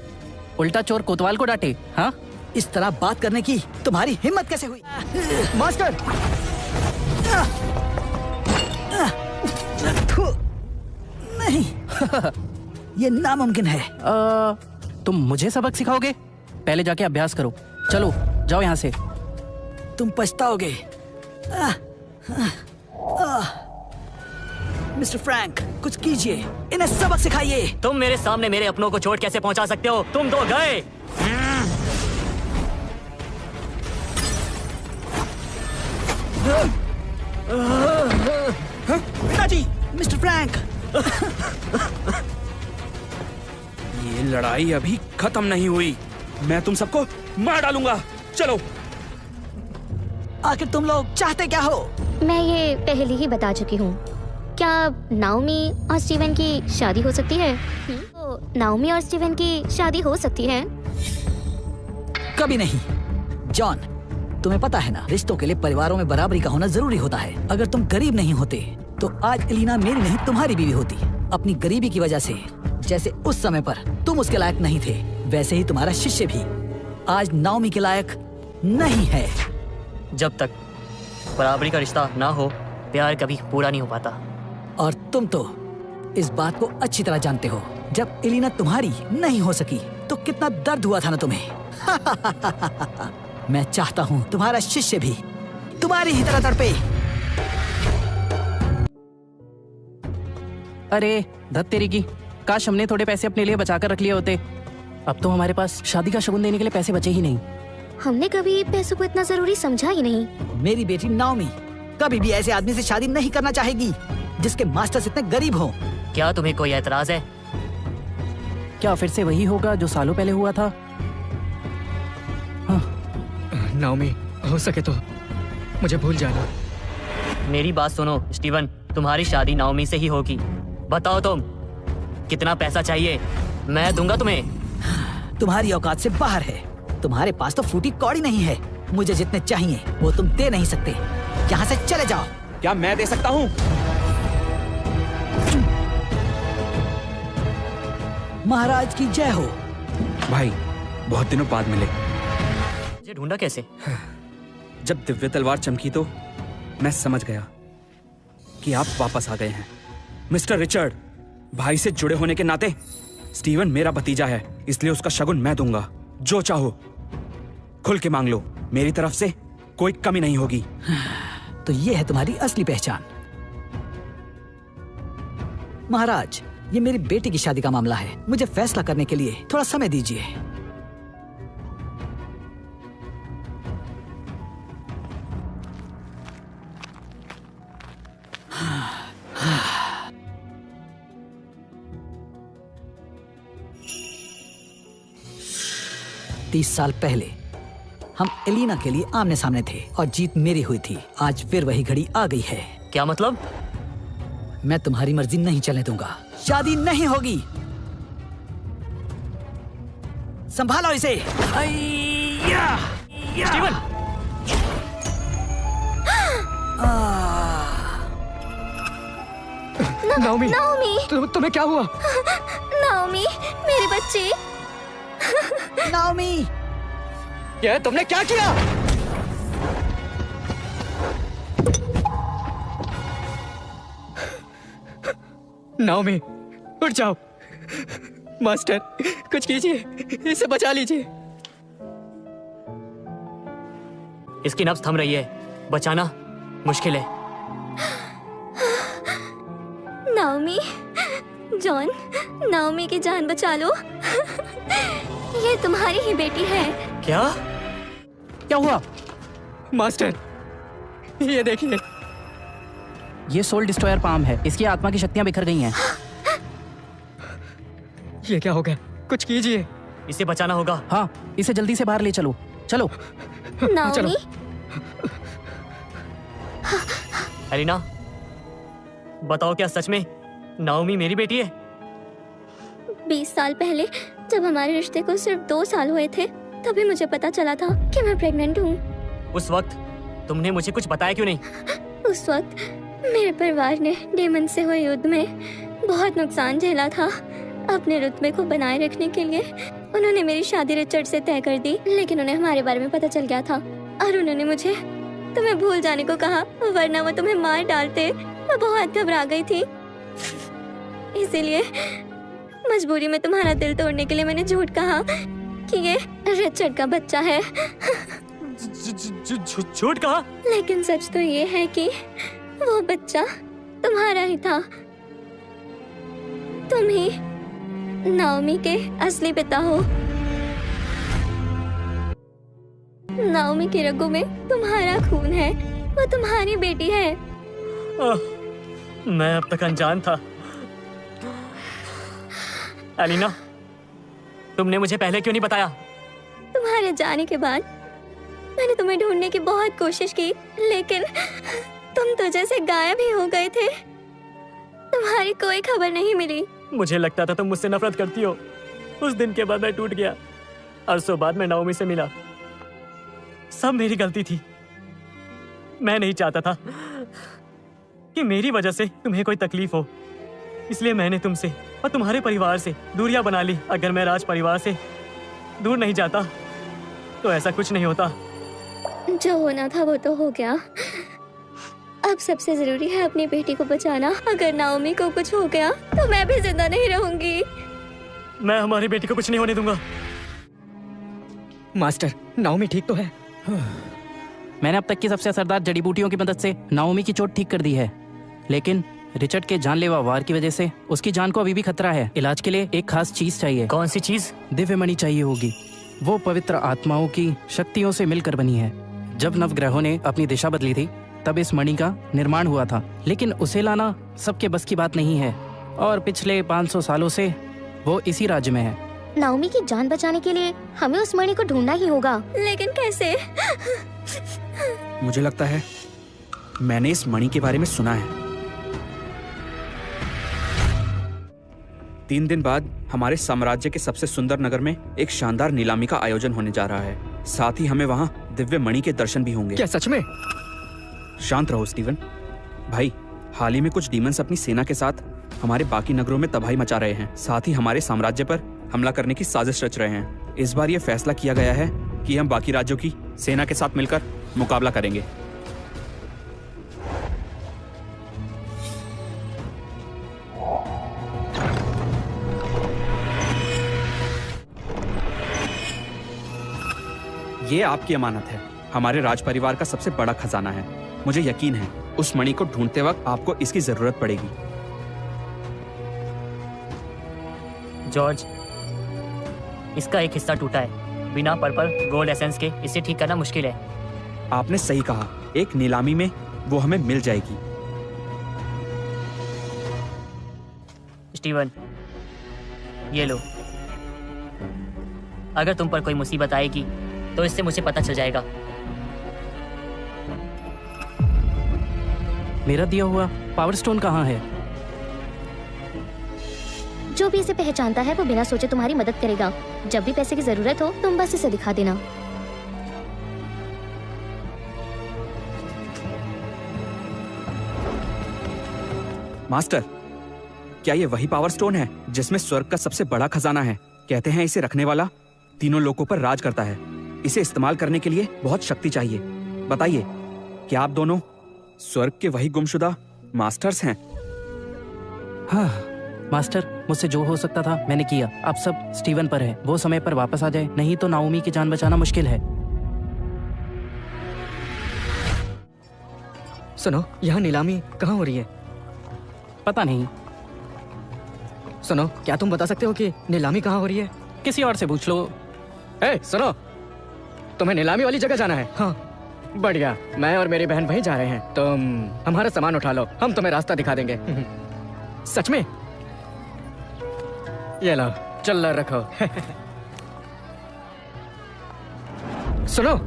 उल्टा चोर कोतवाल को डांटे। हाँ, इस तरह बात करने की तुम्हारी हिम्मत कैसे हुई? मास्टर, नहीं। ये नामुमकिन है। तुम मुझे सबक सिखाओगे? पहले जाके अभ्यास करो। चलो जाओ यहाँ से। तुम पछताओगे। मिस्टर फ्रैंक, कुछ कीजिए, इन्हें सबक सिखाइए। तुम मेरे सामने मेरे अपनों को चोट कैसे पहुंचा सकते हो? तुम तो गए। पिताजी, मिस्टर फ्रैंक, ये लड़ाई अभी खत्म नहीं हुई। मैं तुम सबको मार डालूंगा। चलो। आखिर तुम लोग चाहते क्या हो? मैं ये पहले ही बता चुकी हूँ। क्या नाओमी और स्टीवन की शादी हो सकती है? तो नाओमी और स्टीवन की शादी हो सकती है? कभी नहीं। जॉन, तुम्हें पता है ना, रिश्तों के लिए परिवारों में बराबरी का होना जरूरी होता है। अगर तुम गरीब नहीं होते तो आज एलिना मेरी नहीं तुम्हारी बीवी होती। अपनी गरीबी की वजह से जैसे उस समय पर तुम उसके लायक नहीं थे, वैसे ही तुम्हारा शिष्य भी आज नाओमी के लायक नहीं है। जब तक बराबरी का रिश्ता ना हो, प्यार कभी पूरा नहीं हो पाता। और तुम तो इस बात को अच्छी तरह जानते हो। जब एलिना तुम्हारी नहीं हो सकी तो कितना दर्द हुआ था ना तुम्हें। मैं चाहता हूँ तुम्हारा शिष्य भी तुम्हारी ही तरह तड़पे। अरे धत तेरी की, काश हमने थोड़े पैसे अपने लिए बचा कर रख लिए होते। अब तो हमारे पास शादी का शगुन देने के लिए पैसे बचे ही नहीं। हमने कभी पैसों को इतना जरूरी समझा ही नहीं। मेरी बेटी नाओमी कभी भी ऐसे आदमी से शादी नहीं करना चाहेगी जिसके मास्टर्स इतने गरीब हो। क्या तुम्हें कोई एतराज है? क्या फिर से वही होगा जो सालों पहले हुआ था? नाओमी, हो सके तो मुझे भूल जाना। मेरी बात सुनो स्टीवन, तुम्हारी शादी नाओमी से ही होगी। बताओ तुम, कितना पैसा चाहिए? मैं दूंगा तुम्हें। तुम्हारी औकात से बाहर है। तुम्हारे पास तो फूटी कौड़ी नहीं है। मुझे जितने चाहिए वो तुम दे नहीं सकते। यहाँ से चले जाओ। क्या मैं दे सकता हूँ? महाराज की जय हो। भाई, बहुत दिनों बाद मिले। मुझे ढूंढा कैसे? जब दिव्य तलवार चमकी तो मैं समझ गया कि आप वापस आ गए हैं। मिस्टर रिचर्ड, भाई से जुड़े होने के नाते स्टीवन मेरा भतीजा है, इसलिए उसका शगुन मैं दूंगा। जो चाहो खुल के मांग लो, मेरी तरफ से कोई कमी नहीं होगी। तो ये है तुम्हारी असली पहचान। महाराज, ये मेरी बेटी की शादी का मामला है। मुझे फैसला करने के लिए थोड़ा समय दीजिए। तीस साल पहले हम एलिना के लिए आमने सामने थे और जीत मेरी हुई थी। आज फिर वही घड़ी आ गई है। क्या मतलब? मैं तुम्हारी मर्जी नहीं चलने दूंगा। शादी नहीं होगी। संभालो इसे। स्टीवन! नाओमी, नाओमी, तुम्हें क्या हुआ? नाओमी, मेरे बच्चे। नाओमी, ये तुमने क्या किया? नाओमी, उठ जाओ। मास्टर, कुछ कीजिए, इसे बचा लीजिए। इसकी नब्ज थम रही है, बचाना मुश्किल है। नाओमी, जॉन, नाओमी की जान बचा लो। ये तुम्हारी ही बेटी है। क्या? क्या हुआ? मास्टर, ये देखिए। ये सोल डिस्ट्रॉयर पाम है। इसकी आत्मा की शक्तियां बिखर गई हैं। ये क्या हो गया? कुछ कीजिए। इसे बचाना होगा। हाँ, इसे जल्दी से बाहर ले चलो। चलो। नाओमी, एलिना, बताओ क्या सच में नाओमी मेरी बेटी है? 20 साल पहले जब हमारे रिश्ते को सिर्फ 2 साल हुए थे, तभी मुझे पता चला था कि मैं प्रेग्नेंट हूँ। उस वक्त तुमने मुझे कुछ बताया क्यों नहीं? उस वक्त मेरे परिवार ने डेमन से हुए युद्ध में बहुत नुकसान झेला था। अपने रुतबे को बनाए रखने के लिए उन्होंने मेरी शादी रिचर्ड से तय कर दी, लेकिन उन्हें हमारे बारे में पता चल गया था और उन्होंने मुझे तुम्हें भूल जाने को कहा, वरना वो तुम्हें मार डालते। मैं बहुत घबरा गई थी, इसीलिए मजबूरी में तुम्हारा दिल तोड़ने के लिए मैंने झूठ कहा कि ये रिचर्ड का बच्चा है। झूठ कहा? लेकिन सच तो ये है कि वो बच्चा तुम्हारा ही था। तुम ही नाओमी के असली पिता हो। नाओमी की रगों में तुम्हारा खून है, वो तुम्हारी बेटी है। मैं अब तक अनजान था। एलिना, तुमने मुझे पहले क्यों नहीं बताया? तुम्हारे जाने के बाद मैंने तुम्हें ढूंढने की बहुत कोशिश की, लेकिन तुम तो जैसे गायब ही हो गए थे। तुम्हारी कोई खबर नहीं मिली। मुझे लगता था तुम मुझसे नफरत करती हो। उस दिन के बाद मैं टूट गया। अरसों बाद मैं नाओमी से मिला। सब मेरी गलती थी। मैं नहीं चाहता था कि मेरी वजह से तुम्हें कोई तकलीफ हो, इसलिए मैंने तुमसे और तुम्हारे परिवार से दूरियां बना ली। अगर मैं राज परिवार से दूर नहीं जाता तो ऐसा कुछ नहीं होता। जो होना था वो तो हो गया। अब सबसे जरूरी है अपनी बेटी को बचाना। अगर नाओमी को कुछ हो गया तो मैं भी जिंदा नहीं रहूंगी। मैं हमारी बेटी को कुछ नहीं होने दूंगा। मास्टर, नाओमी ठीक तो है? मैंने अब तक की सबसे असरदार जड़ी बूटियों की मदद से नाओमी की चोट ठीक कर दी है, लेकिन रिचर्ड के जानलेवा वार की वजह से उसकी जान को अभी भी खतरा है। इलाज के लिए एक खास चीज चाहिए। कौन सी चीज? दिव्य मणि चाहिए होगी। वो पवित्र आत्माओं की शक्तियों से मिलकर बनी है। जब नवग्रहों ने अपनी दिशा बदली थी तब इस मणि का निर्माण हुआ था, लेकिन उसे लाना सबके बस की बात नहीं है और पिछले 500 सालों से वो इसी राज्य में है। नाओमी की जान बचाने के लिए हमें उस मणि को ढूंढना ही होगा, लेकिन कैसे? मुझे लगता है मैंने इस मणि के बारे में सुना है। 3 दिन बाद हमारे साम्राज्य के सबसे सुंदर नगर में एक शानदार नीलामी का आयोजन होने जा रहा है। साथ ही हमें वहाँ दिव्य मणि के दर्शन भी होंगे। क्या सच में? शांत रहो स्टीवन भाई। हाल ही में कुछ डीमंस अपनी सेना के साथ हमारे बाकी नगरों में तबाही मचा रहे हैं। साथ ही हमारे साम्राज्य पर हमला करने की साजिश रच रहे हैं। इस बार यह फैसला किया गया है कि हम बाकी राज्यों की सेना के साथ मिलकर मुकाबला करेंगे। ये आपकी अमानत है। हमारे राज परिवार का सबसे बड़ा खजाना है। मुझे यकीन है उस मणि को ढूंढते वक्त आपको इसकी जरूरत पड़ेगी। जॉर्ज, इसका एक हिस्सा टूटा है। बिना पर्पल गोल्ड एसेंस के इसे ठीक करना मुश्किल है। आपने सही कहा। एक नीलामी में वो हमें मिल जाएगी। स्टीवन, ये लो। अगर तुम पर कोई मुसीबत आएगी तो इससे मुझे पता चल जाएगा। मेरा दिया हुआ पावर स्टोन कहाँ है? जो भी इसे पहचानता है वो बिना सोचे तुम्हारी मदद करेगा। जब भी पैसे की जरूरत हो तुम बस इसे दिखा देना। मास्टर, क्या ये वही पावर स्टोन है जिसमें स्वर्ग का सबसे बड़ा खजाना है? कहते हैं इसे रखने वाला तीनों लोकों पर राज करता है। इसे इस्तेमाल करने के लिए बहुत शक्ति चाहिए। बताइए, क्या आप दोनों स्वर्ग के वही गुमशुदा मास्टर्स हैं? हाँ मास्टर, मुझसे जो हो सकता था मैंने किया। अब सब स्टीवन पर है। वो समय पर वापस आ जाए, नहीं तो नाओमी की जान बचाना मुश्किल है। सुनो, यहाँ नीलामी कहाँ हो रही है? पता नहीं। सुनो, क्या तुम बता सकते हो कि नीलामी कहाँ हो रही है? किसी और से पूछ लो। ए, सुनो, तुम्हें नीलामी वाली जगह जाना है? हाँ, बढ़िया। मैं और मेरी बहन वहीं जा रहे हैं। तुम हमारा सामान उठा लो, हम तुम्हें रास्ता दिखा देंगे। सच में? ये लो, चिल्लर रखो। सुनो,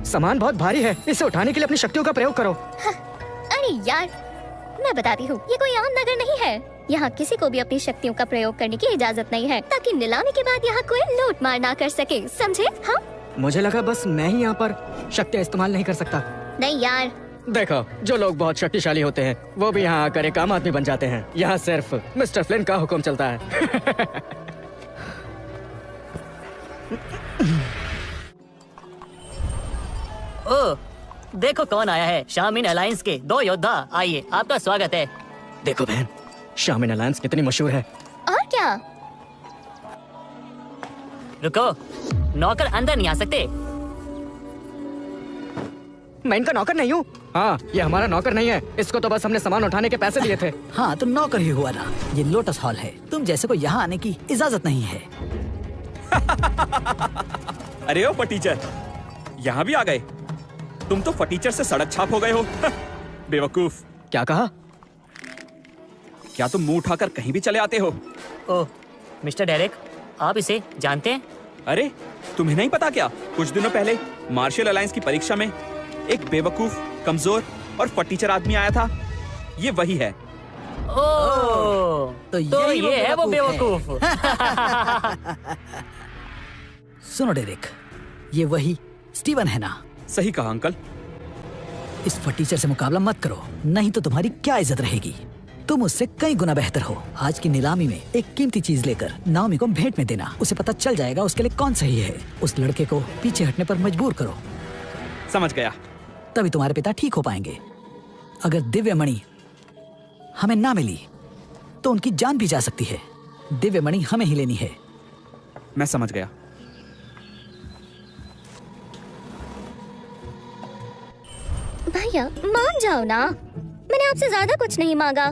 सामान बहुत भारी है। इसे उठाने के लिए अपनी शक्तियों का प्रयोग करो। अरे यार, मैं बताती हूँ, ये कोई आम नगर नहीं है। यहाँ किसी को भी अपनी शक्तियों का प्रयोग करने की इजाजत नहीं है, ताकि नीलामी के बाद यहाँ कोई लूट मार ना कर सके, समझे? हाँ? मुझे लगा बस मैं ही यहाँ पर शक्तियाँ इस्तेमाल नहीं कर सकता। नहीं यार, देखो, जो लोग बहुत शक्तिशाली होते हैं वो भी यहाँ आकर एक आम आदमी बन जाते हैं। यहाँ सिर्फ मिस्टर फ्लिन का हुक्म चलता है। ओह, देखो कौन आया है। शामिन अलायंस के 2 योद्धा। आइए, आपका स्वागत है। देखो बहन, शामिन अलायंस कितनी मशहूर है। और क्या? रुको, नौकर अंदर नहीं आ सकते। मैं इनका नौकर नहीं हूँ। हाँ, ये हमारा नौकर नहीं है। इसको तो बस हमने सामान उठाने के पैसे दिए थे। हाँ, तो नौकर ही हुआ ना। ये लोटस हॉल है। तुम जैसे को यहाँ आने की इजाजत नहीं है। अरे ओ फटीचर, यहाँ भी आ गए। तुम तो फटीचर से सड़क छाप हो गए हो। बेवकूफ। क्या कहा? क्या तुम मुंह उठाकर कहीं भी चले आते हो? ओह, मिस्टर डेरेक, आप इसे जानते हैं? अरे, तुम्हें नहीं पता क्या? कुछ दिनों पहले मार्शल अलायंस की परीक्षा में एक बेवकूफ, कमजोर और फटीचर आदमी आया था। ये वही है। ओह, तो तो यही ये है वो बेवकूफ बेवकूफ। सुनो डेरिक, ये वही स्टीवन है ना? सही कहा अंकल। इस फटीचर से मुकाबला मत करो, नहीं तो तुम्हारी क्या इज्जत रहेगी। तुम उससे कई गुना बेहतर हो। आज की नीलामी में एक कीमती चीज लेकर नाओमी को भेंट में देना। उसे पता चल जाएगा उसके लिए कौन सही है। उस लड़के को पीछे हटने पर मजबूर करो। समझ गया। तभी तुम्हारे पिता ठीक हो पाएंगे। अगर दिव्य मणि हमें ना मिली तो उनकी जान भी जा सकती है। दिव्य मणि हमें ही लेनी है। मैं समझ गया। भैया मान जाओ ना, मैंने आपसे ज्यादा कुछ नहीं मांगा।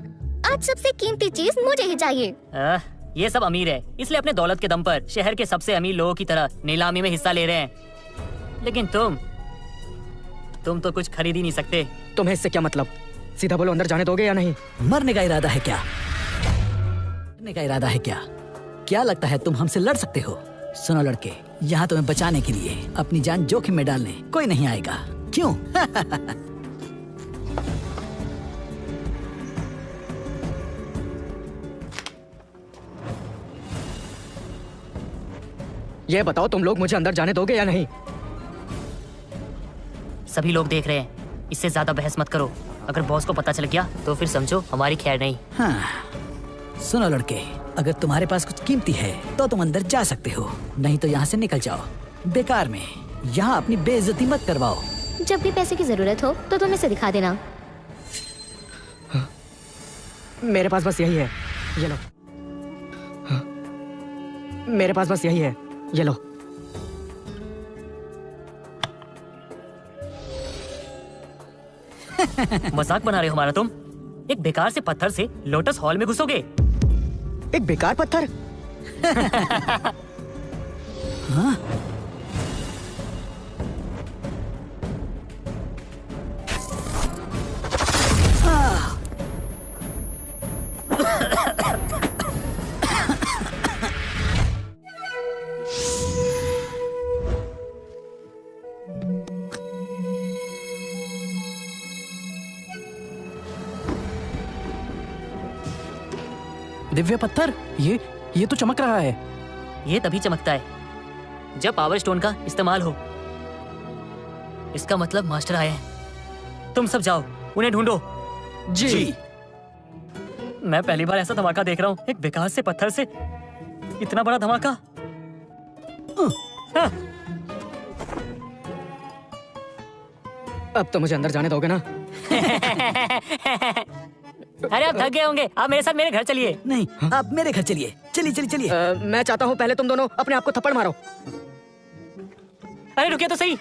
आज सबसे कीमती चीज मुझे ही चाहिए। ये सब अमीर है, इसलिए अपने दौलत के दम पर शहर के सबसे अमीर लोगों की तरह नीलामी में हिस्सा ले रहे हैं। लेकिन तुम तो कुछ खरीद ही नहीं सकते। तुम्हें इससे क्या मतलब? सीधा बोलो, अंदर जाने दोगे या नहीं? मरने का इरादा है क्या? मरने का इरादा है क्या? क्या लगता है तुम हमसे लड़ सकते हो? सुनो लड़के, यहाँ तुम्हें बचाने के लिए अपनी जान जोखिम में डालने कोई नहीं आएगा। क्यों? ये बताओ, तुम लोग मुझे अंदर जाने दोगे या नहीं? सभी लोग देख रहे हैं, इससे ज्यादा बहस मत करो। अगर बॉस को पता चल गया तो फिर समझो हमारी खैर नहीं। हाँ। सुनो लड़के, अगर तुम्हारे पास कुछ कीमती है तो तुम अंदर जा सकते हो, नहीं तो यहाँ से निकल जाओ। बेकार में यहाँ अपनी बेइज्जती मत करवाओ। जब भी पैसे की जरूरत हो तो तुम इसे दिखा देना। मेरे पास बस यही है, ये लो। मेरे पास बस यही है, ये लो। मजाक बना रहे हो हमारा तुम? एक बेकार से पत्थर से लोटस हॉल में घुसोगे? एक बेकार पत्थर? हाँ? दिव्य पत्थर, ये तो चमक रहा है। ये तभी चमकता है जब पावर स्टोन का इस्तेमाल हो। इसका मतलब मास्टर आए हैं। तुम सब जाओ, उन्हें ढूंढो। जी। मैं पहली बार ऐसा धमाका देख रहा हूँ। एक बेकार से पत्थर से इतना बड़ा धमाका। हाँ। अब तो मुझे अंदर जाने दोगे ना? अरे आप थक गए होंगे, आप मेरे साथ मेरे घर चलिए। नहीं, आप मेरे घर चलिए। चलिए चलिए चलिए। मैं चाहता हूँ पहले तुम दोनों अपने आप को थप्पड़ मारो। अरे रुकिए तो सही।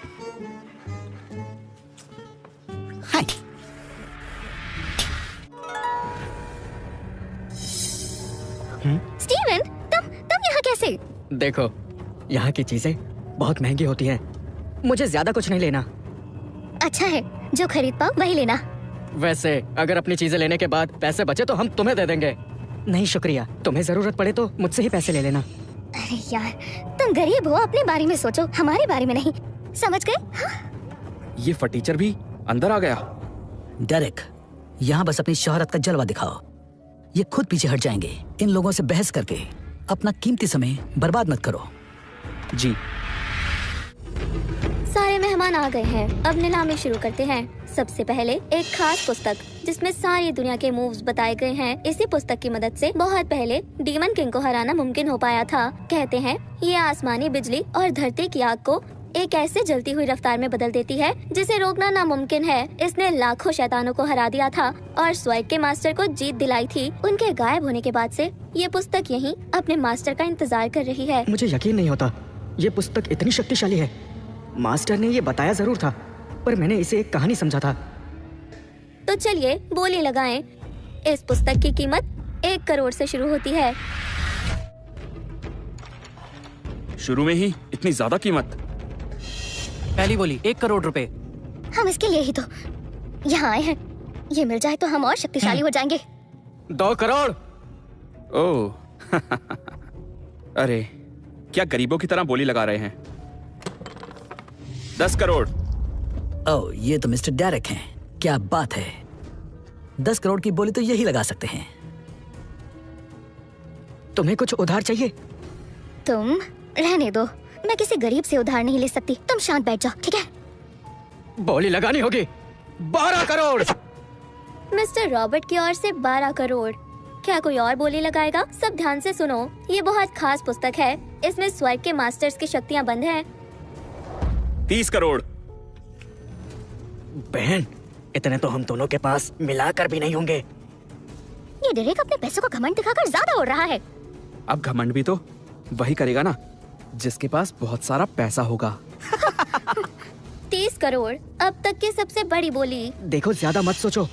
हाय। स्टीवन, तुम यहाँ कैसे? देखो, यहाँ की चीजें बहुत महंगी होती हैं। मुझे ज्यादा कुछ नहीं लेना। अच्छा है, जो खरीद पाओ वही लेना। वैसे अगर अपनी चीजें लेने के बाद पैसे बचे तो हम तुम्हें दे देंगे। नहीं शुक्रिया, तुम्हें जरूरत पड़े तो मुझसे ही पैसे ले लेना। अरे यार, तुम गरीब हो, अपने बारे में सोचो, हमारे बारे में नहीं। समझ गए? हाँ? ये फटीचर भी अंदर आ गया। डेरिक, यहाँ बस अपनी शोहरत का जलवा दिखाओ। ये खुद पीछे हट जाएंगे। इन लोगों से बहस करके अपना कीमती समय बर्बाद मत करो। जी। सारे मेहमान आ गए हैं, अब नीलामी शुरू करते हैं। सबसे पहले एक खास पुस्तक जिसमें सारी दुनिया के मूव्स बताए गए हैं। इसी पुस्तक की मदद से बहुत पहले डीमन किंग को हराना मुमकिन हो पाया था। कहते हैं ये आसमानी बिजली और धरती की आग को एक ऐसे जलती हुई रफ्तार में बदल देती है जिसे रोकना नामुमकिन है। इसने लाखों शैतानों को हरा दिया था और स्वैग के मास्टर को जीत दिलाई थी। उनके गायब होने के बाद से ये पुस्तक यहीं अपने मास्टर का इंतजार कर रही है। मुझे यकीन नहीं होता, ये पुस्तक इतनी शक्तिशाली है। मास्टर ने ये बताया जरूर था, पर मैंने इसे एक कहानी समझा था। तो चलिए बोली लगाएं। इस पुस्तक की कीमत 1 करोड़ से शुरू होती है। शुरू में ही इतनी ज्यादा कीमत? पहली बोली 1 करोड़ रुपए। हम इसके लिए ही तो यहाँ आए हैं। ये मिल जाए तो हम और शक्तिशाली हो जाएंगे। 2 करोड़। ओह। अरे, क्या गरीबों की तरह बोली लगा रहे हैं? 10 करोड़। ओह, ये तो मिस्टर डेरिक हैं। क्या बात है। 10 करोड़ की बोली तो यही लगा सकते हैं। तुम्हें कुछ उधार चाहिए? तुम रहने दो, मैं किसी गरीब से उधार नहीं ले सकती। तुम शांत बैठ जाओ, ठीक है? बोली लगानी होगी। 12 करोड़। मिस्टर रॉबर्ट की ओर से 12 करोड़। क्या कोई और बोली लगाएगा? सब ध्यान से सुनो, ये बहुत खास पुस्तक है। इसमें स्वर्ग के मास्टर्स की शक्तियाँ बंद हैं। 30 करोड़। बहन, इतने तो हम दोनों के पास मिलाकर भी नहीं होंगे। ये डेरेक अपने पैसों का घमंड दिखाकर ज्यादा उड़ रहा है। अब घमंड भी तो वही करेगा ना जिसके पास बहुत सारा पैसा होगा। 30 करोड़ अब तक की सबसे बड़ी बोली। देखो, ज्यादा मत सोचो,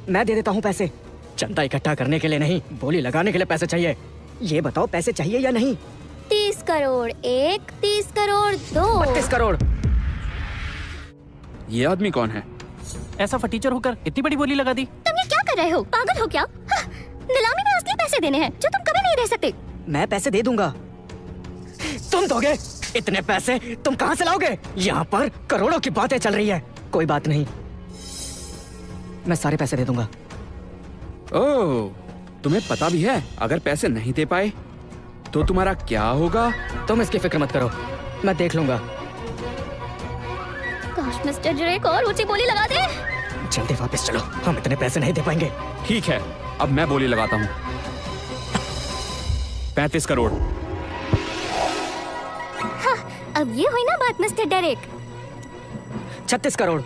मैं दे देता हूँ पैसे। चंदा इकट्ठा करने के लिए नहीं, बोली लगाने के लिए पैसे चाहिए। ये बताओ, पैसे चाहिए या नहीं? 30 करोड़ 1, 30 करोड़ 2। 32 करोड़। ये आदमी कौन है? ऐसा फटीचर होकर इतनी बड़ी बोली लगा दी। तुम ये क्या कर रहे हो? पागल हो क्या? हाँ, नीलामी में असली पैसे देने हैं जो तुम कभी नहीं दे सकते। मैं पैसे दे दूंगा। तुम दोगे? इतने पैसे तुम कहाँ से लाओगे? यहाँ पर करोड़ों की बातें चल रही है। कोई बात नहीं, मैं सारे पैसे दे दूंगा। ओह, तुम्हें पता भी है अगर पैसे नहीं दे पाए तो तुम्हारा क्या होगा? तुम इसकी फिक्र मत करो, मैं देख लूंगा। काश मिस्टर डेरेक और ऊंची बोली लगा दे। जल्दी वापस चलो, हम इतने पैसे नहीं दे पाएंगे। ठीक है, अब मैं बोली लगाता हूँ। 35 करोड़। हाँ, अब ये हुई ना बात मिस्टर डेरेक। 36 करोड़।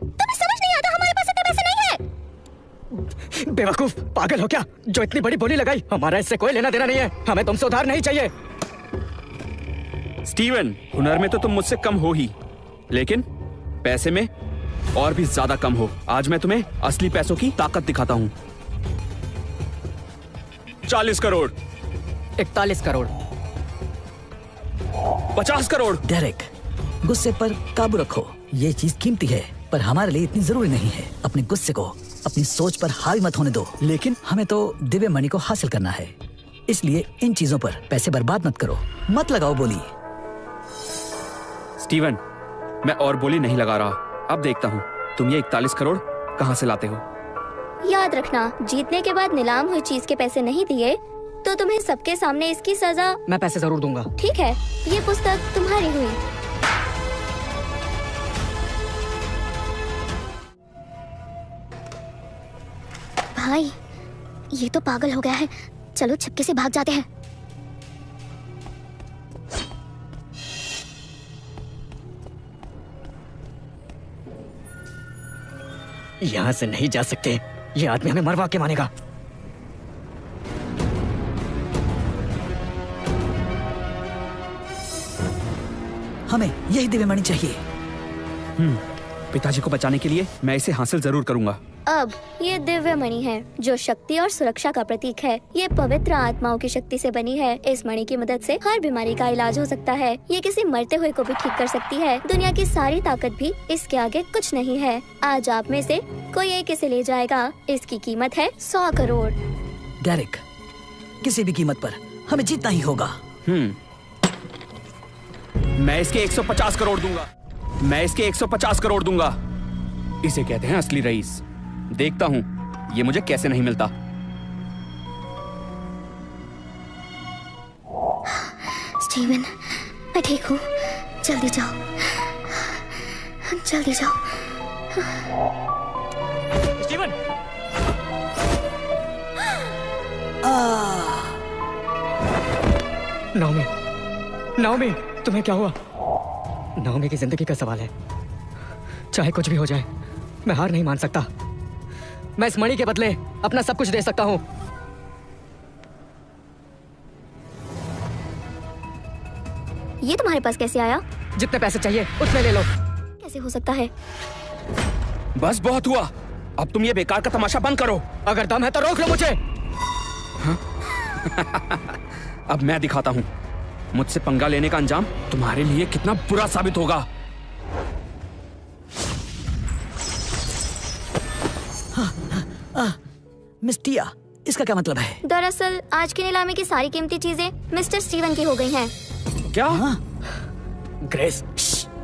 तुम्हें समझ नहीं आता हमारे पास इतने पैसे नहीं है। बेवकूफ, पागल हो क्या? जो इतनी बड़ी बोली लगाई, हमारा इससे कोई लेना देना नहीं है। हमें तुमसे उधार नहीं चाहिए। स्टीवन, हुनर में तो तुम मुझसे कम हो ही, लेकिन पैसे में और भी ज्यादा कम हो। आज मैं तुम्हें असली पैसों की ताकत दिखाता हूँ। 40 करोड़। 41 करोड़। 50 करोड़। डेरेक, गुस्से पर काबू रखो। ये चीज कीमती है, पर हमारे लिए इतनी जरूरी नहीं है। अपने गुस्से को अपनी सोच पर हावी मत होने दो। लेकिन हमें तो दिव्य मणि को हासिल करना है, इसलिए इन चीजों पर पैसे बर्बाद मत करो। मत लगाओ बोली। स्टीवन, मैं और बोली नहीं लगा रहा। अब देखता हूँ तुम ये 41 करोड़ कहाँ से लाते हो। याद रखना, जीतने के बाद नीलाम हुई चीज के पैसे नहीं दिए तो तुम्हें सबके सामने इसकी सजा। मैं पैसे जरूर दूंगा। ठीक है, ये पुस्तक तुम्हारी हुई। भाई, ये तो पागल हो गया है। चलो छक्के से भाग जाते हैं। यहाँ से नहीं जा सकते, ये आदमी हमें मरवा के मानेगा। हमें यही दिव्य मणि चाहिए। पिताजी को बचाने के लिए मैं इसे हासिल जरूर करूंगा। अब ये दिव्य मणि है जो शक्ति और सुरक्षा का प्रतीक है। ये पवित्र आत्माओं की शक्ति से बनी है। इस मणि की मदद से हर बीमारी का इलाज हो सकता है। ये किसी मरते हुए को भी ठीक कर सकती है। दुनिया की सारी ताकत भी इसके आगे कुछ नहीं है। आज आप में से कोई एक इसे ले जाएगा। इसकी कीमत है 100 करोड़। डेरेक, किसी भी कीमत पर हमें जीतना ही होगा। मैं इसके 150 करोड़ दूंगा। मैं इसके 150 करोड़ दूंगा। इसे कहते हैं असली रईस। देखता हूँ ये मुझे कैसे नहीं मिलता। स्टीवन, मैं ठीक हूँ। जल्दी जाओ, जल्दी जाओ। स्टीवन, नाओमी, नाओमी, तुम्हें क्या हुआ? नाओमी की जिंदगी का सवाल है। चाहे कुछ भी हो जाए, मैं हार नहीं मान सकता। मैं इस मणि के बदले अपना सब कुछ दे सकता हूँ। ये तुम्हारे पास कैसे आया? जितने पैसे चाहिए उतने ले लो। कैसे हो सकता है? बस बहुत हुआ। अब तुम ये बेकार का तमाशा बंद करो। अगर दम है तो रोक लो मुझे। अब मैं दिखाता हूँ मुझसे पंगा लेने का अंजाम तुम्हारे लिए कितना बुरा साबित होगा। मिस टिया, इसका क्या मतलब है? दरअसल आज की नीलामी की सारी कीमती चीजें मिस्टर स्टीवन की हो गई हैं। क्या? ग्रेस,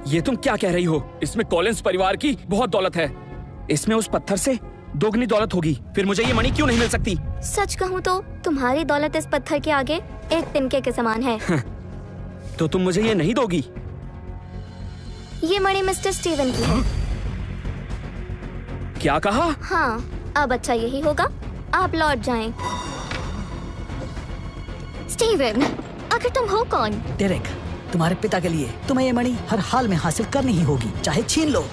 ये तुम क्या कह रही हो? इसमें कॉलिंस परिवार की बहुत दौलत है। इसमें उस पत्थर से दोगुनी दौलत होगी, फिर मुझे ये मणि क्यों नहीं मिल सकती? सच कहूँ तो तुम्हारी दौलत इस पत्थर के आगे एक तिनके के समान है। तो तुम मुझे ये नहीं दोगी? ये मणि मिस्टर स्टीवन की है। क्या कहा? हाँ, अब अच्छा यही होगा, आप लौट जाएं। स्टीवन, आखिर तुम हो कौन? डेरेक, तुम्हारे पिता के लिए तुम्हें ये मणि हर हाल में हासिल करनी ही होगी, चाहे छीन लो।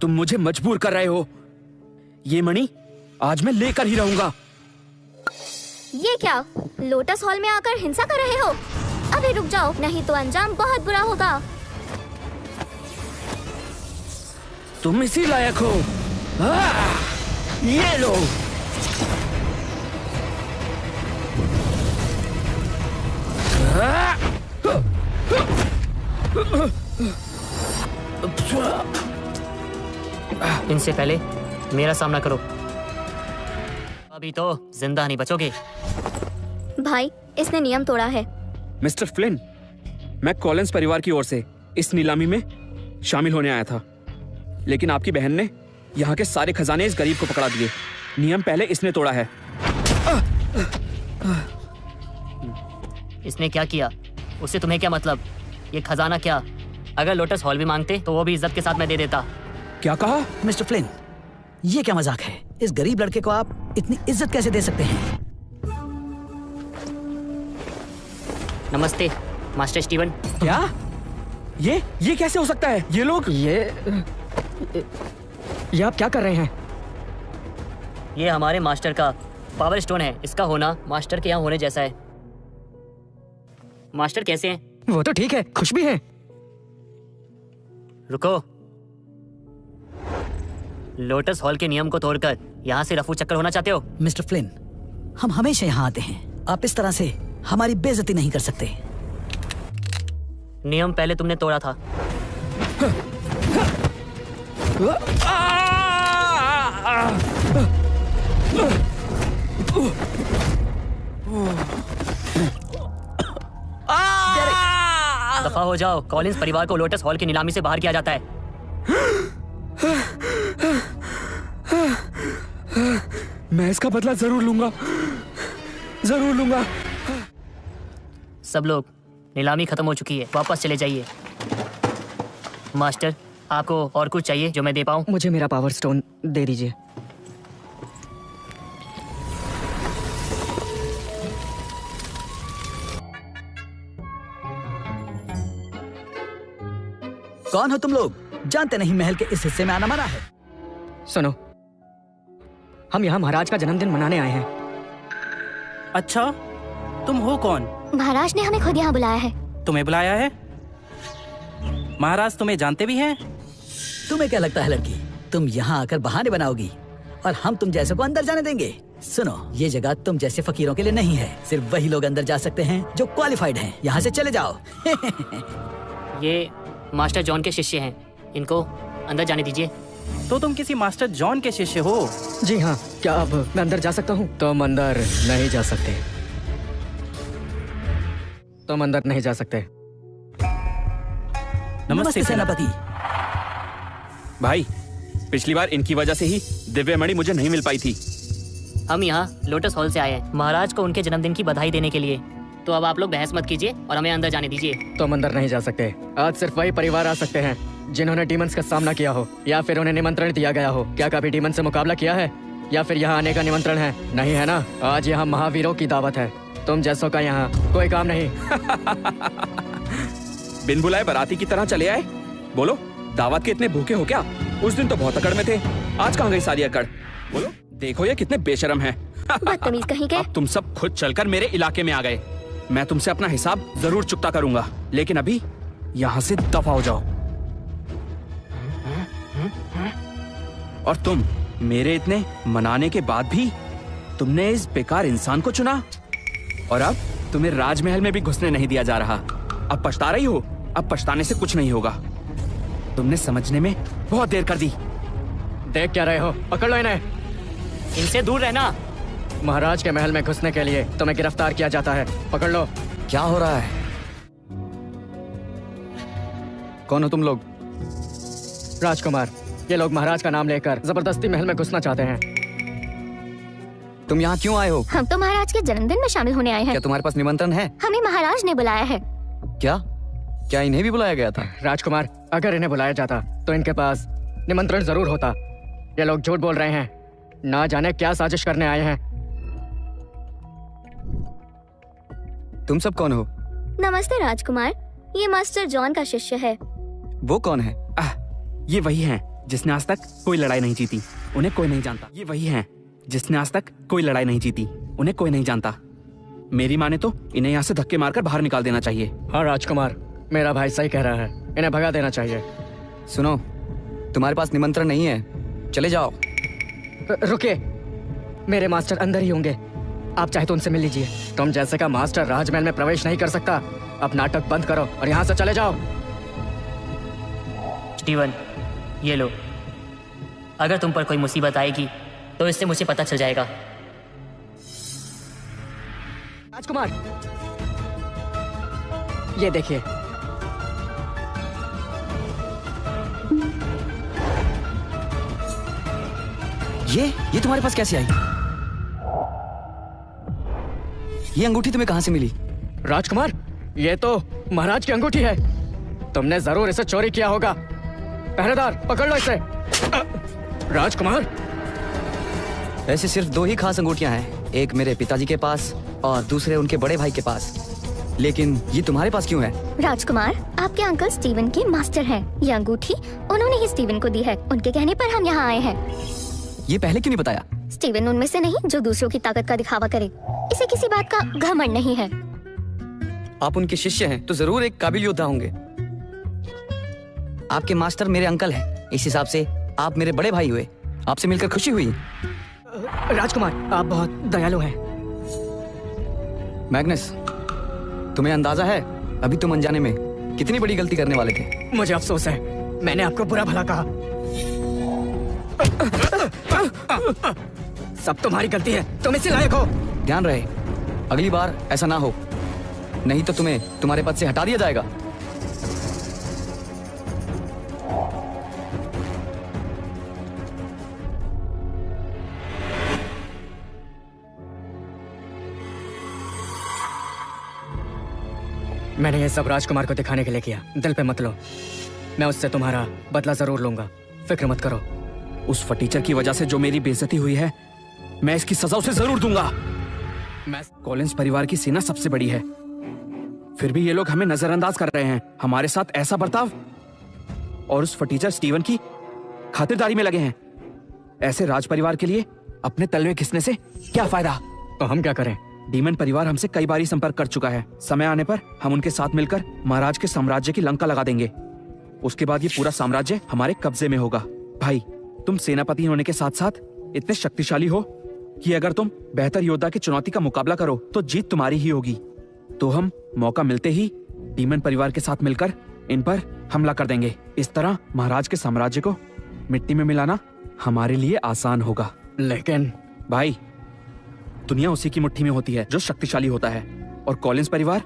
तुम मुझे मजबूर कर रहे हो। ये मणि आज मैं लेकर ही रहूंगा। ये क्या, लोटस हॉल में आकर हिंसा कर रहे हो? अभी रुक जाओ, नहीं तो अंजाम बहुत बुरा होगा। तुम इसी लायक हो। ये लो। इनसे पहले मेरा सामना करो, अभी तो जिंदा नहीं बचोगे। भाई, इसने नियम तोड़ा है। मिस्टर फ्लिन, मैं कॉलिंस परिवार की ओर से इस नीलामी में शामिल होने आया था, लेकिन आपकी बहन ने यहाँ के सारे खजाने इस गरीब को पकड़ा दिए। नियम पहले इसने तोड़ा है। इसने क्या किया, उससे तुम्हें क्या मतलब? ये खजाना क्या, अगर लोटस हॉल भी मांगते तो वो भी इज्जत के साथ मैं दे देता। क्या कहा? मिस्टर फ्लिन, ये क्या मजाक है? इस गरीब लड़के को आप इतनी इज्जत कैसे दे सकते हैं? नमस्ते मास्टर स्टीवन। क्या? ये कैसे हो सकता है? ये लोग ये आप क्या कर रहे हैं? ये हमारे मास्टर का पावर स्टोन है, इसका होना मास्टर के यहाँ होने जैसा है। मास्टर कैसे हैं? वो तो ठीक है, खुश भी हैं। रुको, लोटस हॉल के नियम को तोड़कर यहाँ से रफू चक्कर होना चाहते हो? मिस्टर फ्लिन, हम हमेशा यहाँ आते हैं, आप इस तरह से हमारी बेइज्जती नहीं कर सकते। नियम पहले तुमने तोड़ा था। दफा हो जाओ, कॉलिंस परिवार को लोटस हॉल की नीलामी से बाहर किया जाता है। मैं इसका बदला जरूर लूंगा, जरूर लूंगा। सब लोग, नीलामी खत्म हो चुकी है, वापस चले जाइए। मास्टर, आपको और कुछ चाहिए जो मैं दे पाऊं? मुझे मेरा पावर स्टोन दे दीजिए। कौन हो तुम लोग? जानते नहीं महल के इस हिस्से में आना मना है। सुनो, हम यहाँ महाराज का जन्मदिन मनाने आए हैं। अच्छा, तुम हो कौन? महाराज ने हमें खुद यहाँ बुलाया है। तुम्हें बुलाया है? महाराज तुम्हें जानते भी हैं? तुम्हें क्या लगता है लड़की, तुम यहाँ आकर बहाने बनाओगी और हम तुम जैसे को अंदर जाने देंगे? सुनो, ये जगह तुम जैसे फकीरों के लिए नहीं है, सिर्फ वही लोग अंदर जा सकते हैं जो क्वालिफाइड हैं। यहाँ से चले जाओ। ये मास्टर जॉन के शिष्य हैं, इनको अंदर जाने दीजिए। तो तुम किसी मास्टर जॉन के शिष्य हो? जी हाँ, क्या अब मैं अंदर जा सकता हूँ? तुम अंदर नहीं जा सकते। तुम अंदर नहीं जा सकते। नमस्ते सेनापति। भाई, पिछली बार इनकी वजह से ही दिव्य मणि मुझे नहीं मिल पाई थी। हम यहाँ लोटस हॉल से आए हैं महाराज को उनके जन्मदिन की बधाई देने के लिए। तो अब आप लोग बहस मत कीजिए और हमें अंदर जाने दीजिए। तुम अंदर नहीं जा सकते। आज सिर्फ वही परिवार आ सकते हैं जिन्होंने डीमंस का सामना किया हो या फिर उन्हें निमंत्रण दिया गया हो। क्या कभी डीमन से मुकाबला किया है या फिर यहाँ आने का निमंत्रण है? नहीं है ना। आज यहाँ महावीरों की दावत है, तुम जैसों का यहाँ कोई काम नहीं। बिन बुलाए बाराती की तरह चले आए। बोलो, दावत के इतने भूखे हो क्या? उस दिन तो बहुत अकड़ में थे, आज कहाँ गई सारी अकड़? बोलो, देखो ये कितने बेशरम हैं। बदतमीज कहीं के। अब तुम सब खुद चलकर मेरे इलाके में आ गए। मैं तुमसे अपना हिसाब जरूर चुकता करूंगा, लेकिन अभी यहाँ से दफा हो जाओ। और तुम, मेरे इतने मनाने के बाद भी तुमने इस बेकार इंसान को चुना और अब तुम्हें राजमहल में भी घुसने नहीं दिया जा रहा। अब पछता रही हो? अब पछताने से कुछ नहीं होगा। तुमने समझने में बहुत देर कर दी। देख क्या रहे हो? पकड़ लो इन्हें। इनसे दूर रहना। महाराज के महल में घुसने के लिए तुम्हें गिरफ्तार किया जाता है। पकड़ लो। क्या हो रहा है? कौन हो तुम लोग? राजकुमार, ये लोग महाराज का नाम लेकर जबरदस्ती महल में घुसना चाहते हैं। तुम यहाँ क्यों आए हो? हम तो महाराज के जन्मदिन में शामिल होने आए हैं। क्या तुम्हारे पास निमंत्रण है? हमें महाराज ने बुलाया है। क्या क्या इन्हें भी बुलाया गया था? राजकुमार, अगर इन्हें बुलाया जाता तो इनके पास निमंत्रण जरूर होता। ये लोग झूठ बोल रहे हैं, ना जाने क्या साजिश करने आए हैं। तुम सब कौन हो? नमस्ते राजकुमार, ये मास्टर जॉन का शिष्य है। वो कौन है? ये वही हैं जिसने आज तक कोई लड़ाई नहीं जीती, उन्हें कोई नहीं जानता। ये वही हैं जिसने आज तक कोई लड़ाई नहीं जीती, उन्हें कोई नहीं जानता। मेरी माने तो इन्हें यहाँ से धक्के मारकर बाहर निकाल देना चाहिए। हाँ राजकुमार, मेरा भाई सही कह रहा है, इन्हें भगा देना चाहिए। सुनो, तुम्हारे पास निमंत्रण नहीं है, चले जाओ। रुकिए, मेरे मास्टर अंदर ही होंगे, आप चाहे तो उनसे मिल लीजिए। तुम जैसे का मास्टर राजमहल में प्रवेश नहीं कर सकता। अब नाटक बंद करो और यहाँ से चले जाओ। स्टीवन, ये लो। अगर तुम पर कोई मुसीबत आएगी तो इससे मुझे पता चल जाएगा। राजकुमार, ये देखिए। ये तुम्हारे पास कैसे आई? ये अंगूठी तुम्हें कहाँ से मिली? राजकुमार, ये तो महाराज की अंगूठी है। तुमने जरूर इसे चोरी किया होगा। पहरेदार, पकड़ लो इसे। राजकुमार, ऐसे सिर्फ 2 ही खास अंगूठियां हैं, एक मेरे पिताजी के पास और दूसरे उनके बड़े भाई के पास। लेकिन ये तुम्हारे पास क्यों है? राजकुमार, आपके अंकल स्टीवन के मास्टर हैं। ये अंगूठी उन्होंने ही स्टीवन को दी है। उनके कहने पर हम यहाँ आए हैं। ये पहले क्यों नहीं बताया? स्टीवन उनमें से नहीं जो दूसरों की ताकत का दिखावा करे। इसे किसी बात का घमंड नहीं है। आप उनके शिष्य हैं तो जरूर एक काबिल योद्धा होंगे। आपके मास्टर मेरे अंकल हैं, इस हिसाब से आप मेरे बड़े भाई हुए। आपसे मिलकर खुशी हुई। राजकुमार, आप बहुत दयालु हैं। मैग्नस, तुम्हें अंदाजा है अभी तुम अनजाने में कितनी बड़ी गलती करने वाले थे? मुझे अफसोस है, मैंने आपको बुरा भला कहा। सब तुम्हारी गलती है, तुम इसी लायक हो। ध्यान रहे, अगली बार ऐसा ना हो, नहीं तो तुम्हें तुम्हारे पद से हटा दिया जाएगा। मैंने ये सब राजकुमार को दिखाने के लिए किया, दिल पे मत लो। मैं उससे तुम्हारा बदला जरूर लूंगा, फिक्र मत करो। उस फटीचर की वजह से जो मेरी बेइज्जती हुई है, मैं इसकी सजा उसे जरूर दूंगा। मैं कॉलिंस परिवार की सेना सबसे बड़ी है, फिर भी ये लोग हमें नजरअंदाज कर रहे हैं। हमारे साथ ऐसा बर्ताव, और उस फटीचर स्टीवन की खातिरदारी में लगे हैं। ऐसे राज परिवार के लिए अपने तलवे घिसने से क्या फायदा? तो हम क्या करें? डीमन परिवार हमसे कई बार संपर्क कर चुका है। समय आने पर हम उनके साथ मिलकर महाराज के साम्राज्य की लंका लगा देंगे। उसके बाद ये पूरा साम्राज्य हमारे कब्जे में होगा। भाई, तुम सेनापति होने के साथ साथ इतने शक्तिशाली हो कि अगर तुम बेहतर योद्धा की चुनौती का मुकाबला करो तो जीत तुम्हारी ही होगी। तो हम मौका मिलते ही डीमन परिवार के साथ मिलकर इन पर हमला कर देंगे। इस तरह महाराज के साम्राज्य को मिट्टी में मिलाना हमारे लिए आसान होगा। लेकिन भाई, दुनिया उसी की मुट्ठी में होती है जो शक्तिशाली होता है, और कॉलिंस परिवार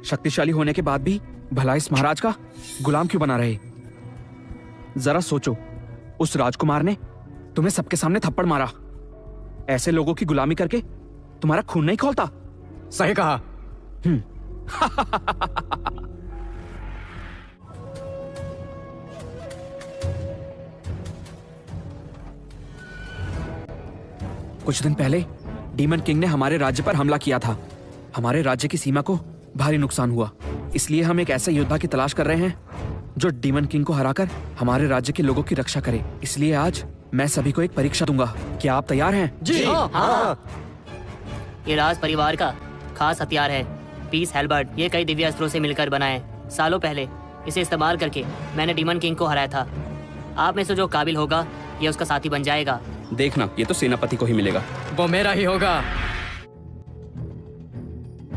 शक्तिशाली होने के बाद भी भला इस महाराज का गुलाम क्यों बना रहे? जरा सोचो, उस राजकुमार ने तुम्हें सबके सामने थप्पड़ मारा। ऐसे लोगों की गुलामी करके तुम्हारा खून नहीं खौलता? सही कहा। कुछ दिन पहले डीमन किंग ने हमारे राज्य पर हमला किया था। हमारे राज्य की सीमा को भारी नुकसान हुआ, इसलिए हम एक ऐसे योद्धा की तलाश कर रहे हैं जो डीमन किंग को हराकर हमारे राज्य के लोगों की रक्षा करे। इसलिए आज मैं सभी को एक परीक्षा दूंगा। क्या आप तैयार हैं? जी हाँ। ये राज परिवार का खास हथियार है, पीस हेल्बर्ट। ये कई दिव्य अस्त्रों से मिलकर बना है। सालों पहले इसे इस्तेमाल करके मैंने डीमन किंग को हराया था। आप में से जो काबिल होगा ये उसका साथी बन जाएगा। देखना, ये तो सेनापति को ही मिलेगा। वो मेरा ही होगा।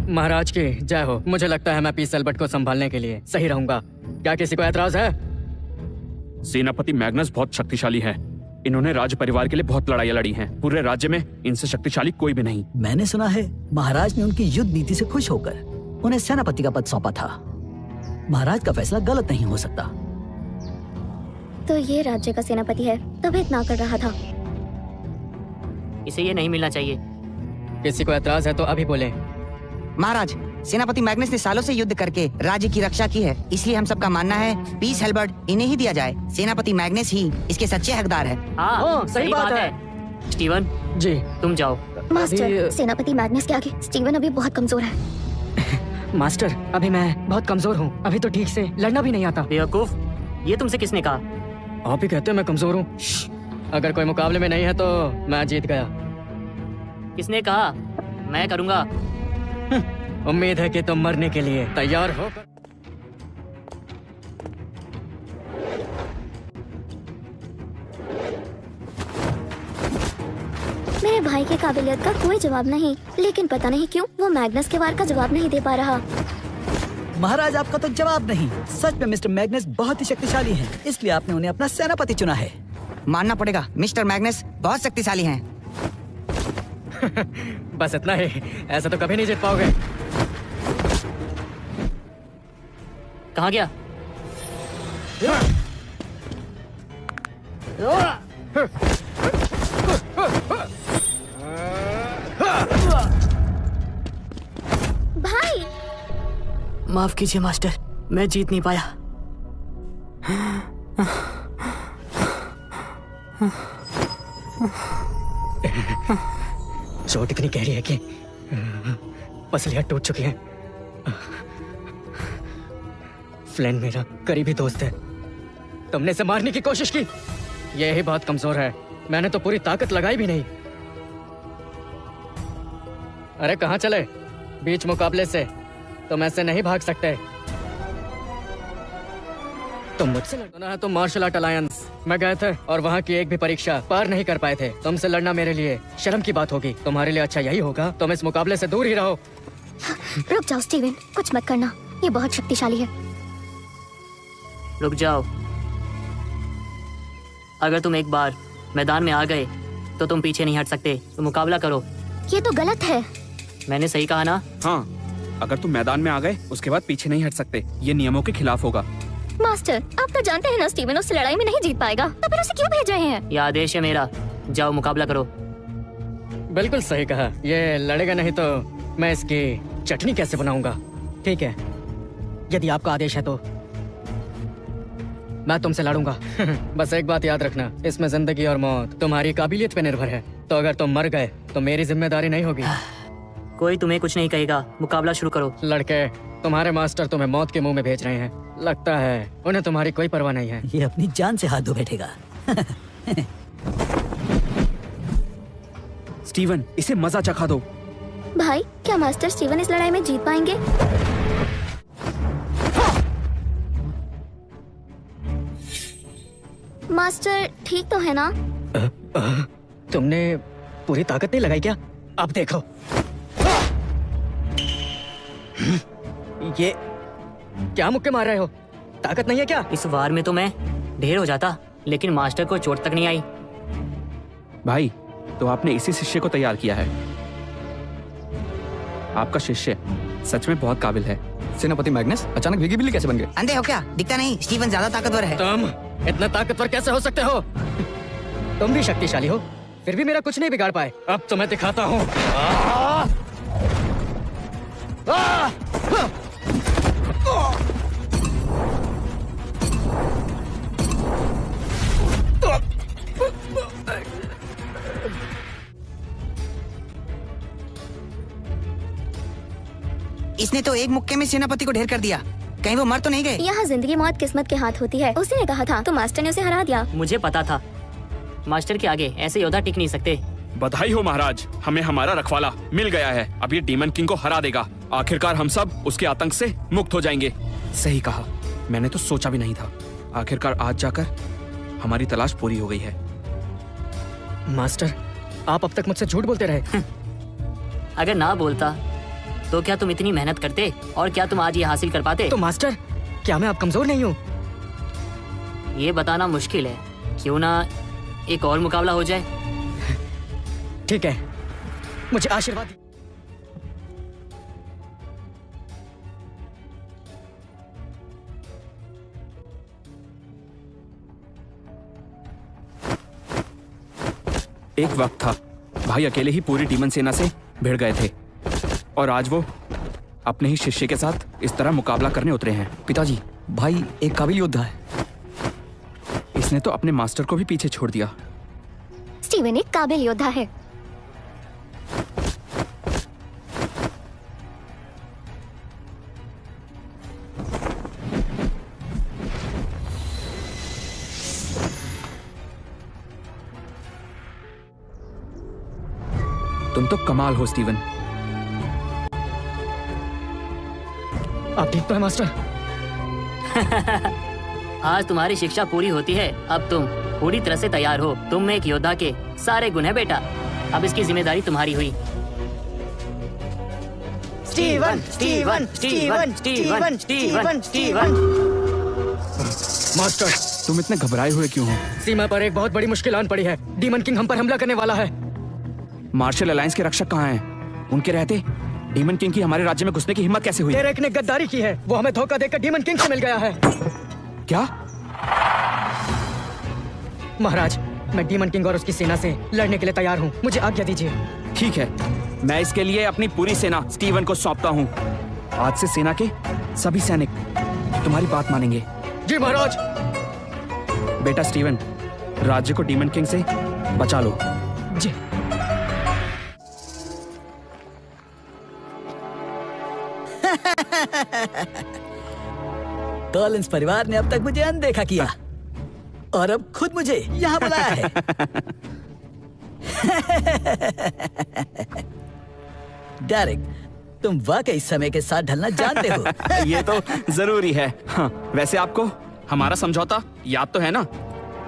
महाराज की जय हो। मुझे लगता है मैं पीस एल्बर्ट को संभालने के लिए सही रहूंगा। क्या किसी को ऐतराज है? सेनापति मैग्नस बहुत शक्तिशाली है। इन्होंने राज्य परिवार के लिए बहुत लड़ाइयाँ लड़ी हैं। पूरे राज्य में इनसे शक्तिशाली कोई भी नहीं। मैंने सुना है महाराज ने उनकी युद्ध नीति से खुश होकर उन्हें सेनापति का पद सौंपा था। महाराज का फैसला गलत नहीं हो सकता। तो ये राज्य का सेनापति है, तभी इतना कर रहा था। इसे ये नहीं मिलना चाहिए। किसी को एतराज है तो अभी बोले। महाराज, सेनापति मैग्नस ने सालों से युद्ध करके राज्य की रक्षा की है, इसलिए हम सबका मानना है पीस हेल्बर्ट इन्हें ही दिया जाए। सेनापति मैग्नस ही इसके सच्चे हकदार है। हाँ, सही बात है। स्टीवन, जी तुम जाओ। मास्टर, सेनापति मैग्नस के आगे स्टीवन अभी बहुत कमजोर है। मास्टर, अभी मैं बहुत कमजोर हूँ, अभी तो ठीक से लड़ना भी नहीं आता। बेवकूफ, ये तुमसे किसने कहा? आप ही कहते हैं मैं कमजोर हूँ। अगर कोई मुकाबले में नहीं है तो मैं जीत गया। किसने कहा? मैं करूँगा। उम्मीद है कि तुम मरने के लिए तैयार हो। मेरे भाई की काबिलियत का कोई जवाब नहीं, लेकिन पता नहीं क्यों वो मैग्नस के वार का जवाब नहीं दे पा रहा। महाराज, आपका तो जवाब नहीं। सच में मिस्टर मैग्नस बहुत ही शक्तिशाली हैं, इसलिए आपने उन्हें अपना सेनापति चुना है। मानना पड़ेगा, मिस्टर मैग्नस बहुत शक्तिशाली हैं। बस इतना ही, ऐसा तो कभी नहीं जीत पाओगे। कहाँ गया? भाई, माफ कीजिए मास्टर, मैं जीत नहीं पाया। चोट इतनी गहरी है कि पसलियां टूट चुकी हैं। फ्लैन मेरा करीबी दोस्त है, तुमने इसे मारने की कोशिश की। यही बहुत कमजोर है, मैंने तो पूरी ताकत लगाई भी नहीं। अरे कहाँ चले? बीच मुकाबले से तुम ऐसे नहीं भाग सकते। तुम मुझसे लड़ना है तो मार्शल आर्ट अलायंस में गए थे और वहाँ की एक भी परीक्षा पार नहीं कर पाए थे। तुमसे लड़ना मेरे लिए शर्म की बात होगी। तुम्हारे लिए अच्छा यही होगा तुम इस मुकाबले से दूर ही रहो। रुक जाओ स्टीवन, कुछ मत करना, ये बहुत शक्तिशाली है। रुक जाओ। अगर तुम एक बार मैदान में आ गए तो तुम पीछे नहीं हट सकते। तुम मुकाबला करो। ये तो गलत है। मैंने सही कहा ना? हाँ, अगर तुम मैदान में आ गए उसके बाद पीछे नहीं हट सकते। ये नियमों के खिलाफ होगा। मास्टर, आप तो जानते हैं ना स्टीवन उस लड़ाई में नहीं जीत पाएगा, तो फिर उसे क्यों भेज रहे हैं? ये आदेश है मेरा, जाओ मुकाबला करो। बिल्कुल सही कहा। ये लड़ेगा नहीं तो मैं इसकी चटनी कैसे बनाऊंगा। ठीक है, यदि आपका आदेश है तो मैं तुमसे लड़ूंगा। बस एक बात याद रखना, इसमें जिंदगी और मौत तुम्हारी काबिलियत पे निर्भर है। तो अगर तुम मर गए तो मेरी जिम्मेदारी नहीं होगी। कोई तुम्हें कुछ नहीं कहेगा, मुकाबला शुरू करो। लड़के, तुम्हारे मास्टर तुम्हें मौत के मुंह में भेज रहे हैं। लगता है उन्हें तुम्हारी कोई परवाह नहीं है। ये अपनी जान से हाथ धो बैठेगा। स्टीवन, इसे मजा चखा दो। भाई, क्या मास्टर स्टीवन इस लड़ाई में जीत पाएंगे? मास्टर ठीक तो है ना? तुमने पूरी ताकत नहीं लगाई क्या? अब देखो। ये क्या मुक्के मार रहे हो? ताकत नहीं है क्या? इस वार में तो मैं ढेर हो जाता, लेकिन मास्टर को चोट तक नहीं आई। भाई, तो आपने इसी शिष्य को तैयार किया है। आपका शिष्य सच में बहुत काबिल है। सेनापति मैग्नस अचानक भीगी बिल्ली कैसे बन गए? अंधे हो क्या? दिखता नहीं स्टीवन ज्यादा ताकतवर है। तुम इतना ताकतवर कैसे हो सकते हो? तुम भी शक्तिशाली हो, फिर भी मेरा कुछ नहीं बिगाड़ पाए। अब तुम्हें दिखाता हूँ। इसने तो एक मुक्के में सेनापति को ढेर कर दिया। कहीं वो मर तो नहीं गए? यहाँ जिंदगी मौत किस्मत के हाथ होती है। उसी ने कहा था तो मास्टर ने उसे हरा दिया। मुझे पता था, मास्टर के आगे ऐसे योद्धा टिक नहीं सकते। बधाई हो महाराज, हमें हमारा रखवाला मिल गया है। अब ये डीमन किंग को हरा देगा। आखिरकार हम सब उसके आतंक से मुक्त हो जाएंगे। सही कहा, मैंने तो सोचा भी नहीं था। आखिरकार आज जाकर हमारी तलाश पूरी हो गई है। मास्टर, आप अब तक मुझसे झूठ बोलते रहे। अगर ना बोलता तो क्या तुम इतनी मेहनत करते, और क्या तुम आज ये हासिल कर पाते? तो मास्टर, क्या मैं अब कमजोर नहीं हूँ? ये बताना मुश्किल है। क्यों ना एक और मुकाबला हो जाए? ठीक है, मुझे आशीर्वाद दीजिए। एक वक्त था भाई अकेले ही पूरी डीमन सेना से भिड़ गए थे और आज वो अपने ही शिष्य के साथ इस तरह मुकाबला करने उतरे हैं। पिताजी, भाई एक काबिल योद्धा है। इसने तो अपने मास्टर को भी पीछे छोड़ दिया। स्टीवन एक काबिल योद्धा है। तुम तो कमाल हो स्टीवन। आप ठीक तो है मास्टर? आज तुम्हारी शिक्षा पूरी होती है। अब तुम पूरी तरह से तैयार हो। तुम में एक योद्धा के सारे गुण है बेटा। अब इसकी जिम्मेदारी तुम्हारी हुई। Steven, Steven, Steven, Steven, Steven, Steven. Master, तुम इतने घबराए हुए क्यों हो? सीमा पर एक बहुत बड़ी मुश्किल आन पड़ी है। डीमन किंग हम पर हमला करने वाला है। मार्शल अलायंस के रक्षक कहाँ हैं? उनके रहते डीमन किंग की हमारे राज्य में घुसने की हिम्मत कैसे हुई? डेरेक ने गद्दारी की है। वो हमें धोखा देकर डीमन किंग से मिल गया है। क्या? महाराज, मैं डीमन किंग और उसकी सेना से लड़ने के लिए तैयार हूँ। मुझे आज्ञा दीजिए। ठीक है, मैं इसके लिए अपनी पूरी सेना स्टीवन को सौंपता हूँ। आज से सेना के सभी सैनिक तुम्हारी बात मानेंगे। जी महाराज। बेटा स्टीवन, राज्य को डीमन किंग से बचा लो। जी। कॉलिंस परिवार ने अब तक मुझे अनदेखा किया और अब खुद मुझे यहाँ बुलाया है। डेरेक, तुम वाकई समय के साथ ढलना जानते हो। ये तो जरूरी है। हाँ, वैसे आपको हमारा समझौता याद तो है ना?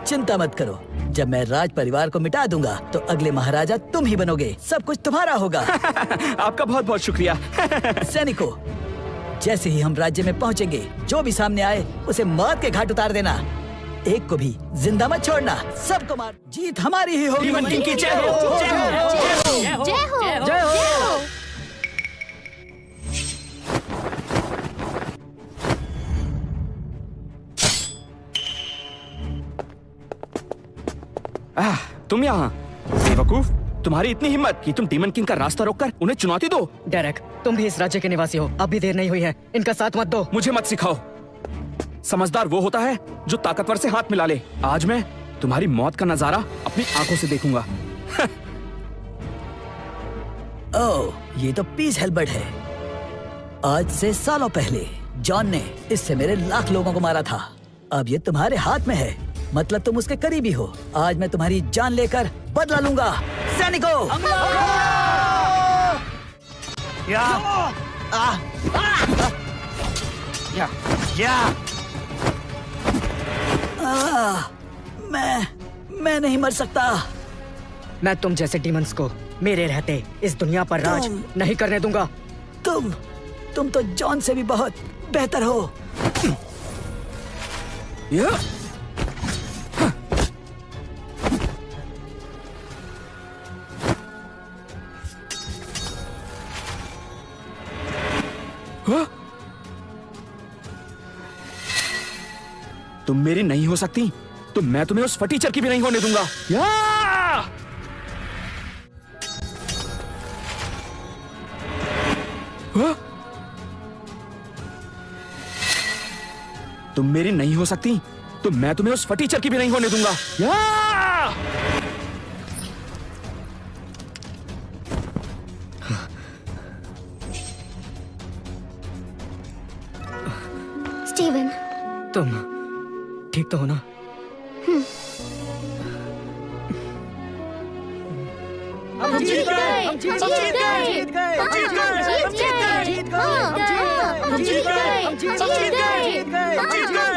चिंता मत करो, जब मैं राज परिवार को मिटा दूंगा तो अगले महाराजा तुम ही बनोगे। सब कुछ तुम्हारा होगा। आपका बहुत बहुत शुक्रिया। सैनिकों, जैसे ही हम राज्य में पहुंचेंगे, जो भी सामने आए उसे मौत के घाट उतार देना। एक को भी जिंदा मत छोड़ना। सबको मार। जीत हमारी ही होगी। डीमन किंग की जय हो। जय हो। जय हो, जय हो। तुम यहाँ? बेवकूफ, तुम्हारी इतनी हिम्मत कि तुम डीमन किंग का रास्ता रोककर उन्हें चुनौती दो। डेरेक, तुम भी इस राज्य के निवासी हो। अब भी देर नहीं हुई है। इनका साथ मत दो। मुझे मत सिखाओ। समझदार वो होता है जो ताकतवर से हाथ मिला ले। आज मैं तुम्हारी मौत का नजारा अपनी आंखों से देखूंगा। ओह, ये तो पीस हेल्बर्ट है। आज से सालों पहले जॉन ने इससे मेरे लाख लोगों को मारा था। अब ये तुम्हारे हाथ में है, मतलब तुम उसके करीबी हो। आज मैं तुम्हारी जान लेकर बदला लूंगा। सैनिकों, मैं नहीं मर सकता। मैं तुम जैसे डीमंस को मेरे रहते इस दुनिया पर राज नहीं करने दूंगा। तुम तो जॉन से भी बहुत बेहतर हो। तुम मेरी नहीं हो सकती तो मैं तुम्हें उस फटीचर की भी नहीं होने दूंगा। तुम मेरी नहीं हो सकती तो मैं तुम्हें उस फटीचर की भी नहीं होने दूंगा। स्टीवन, तुम ठीक तो हो ना? हम जीत गए, हम जीत गए, हम जीत गए, हम जीत गए, हम जीत गए, हम जीत गए, हम जीत गए, हम जीत गए, हम जीत गए, हम जीत गए।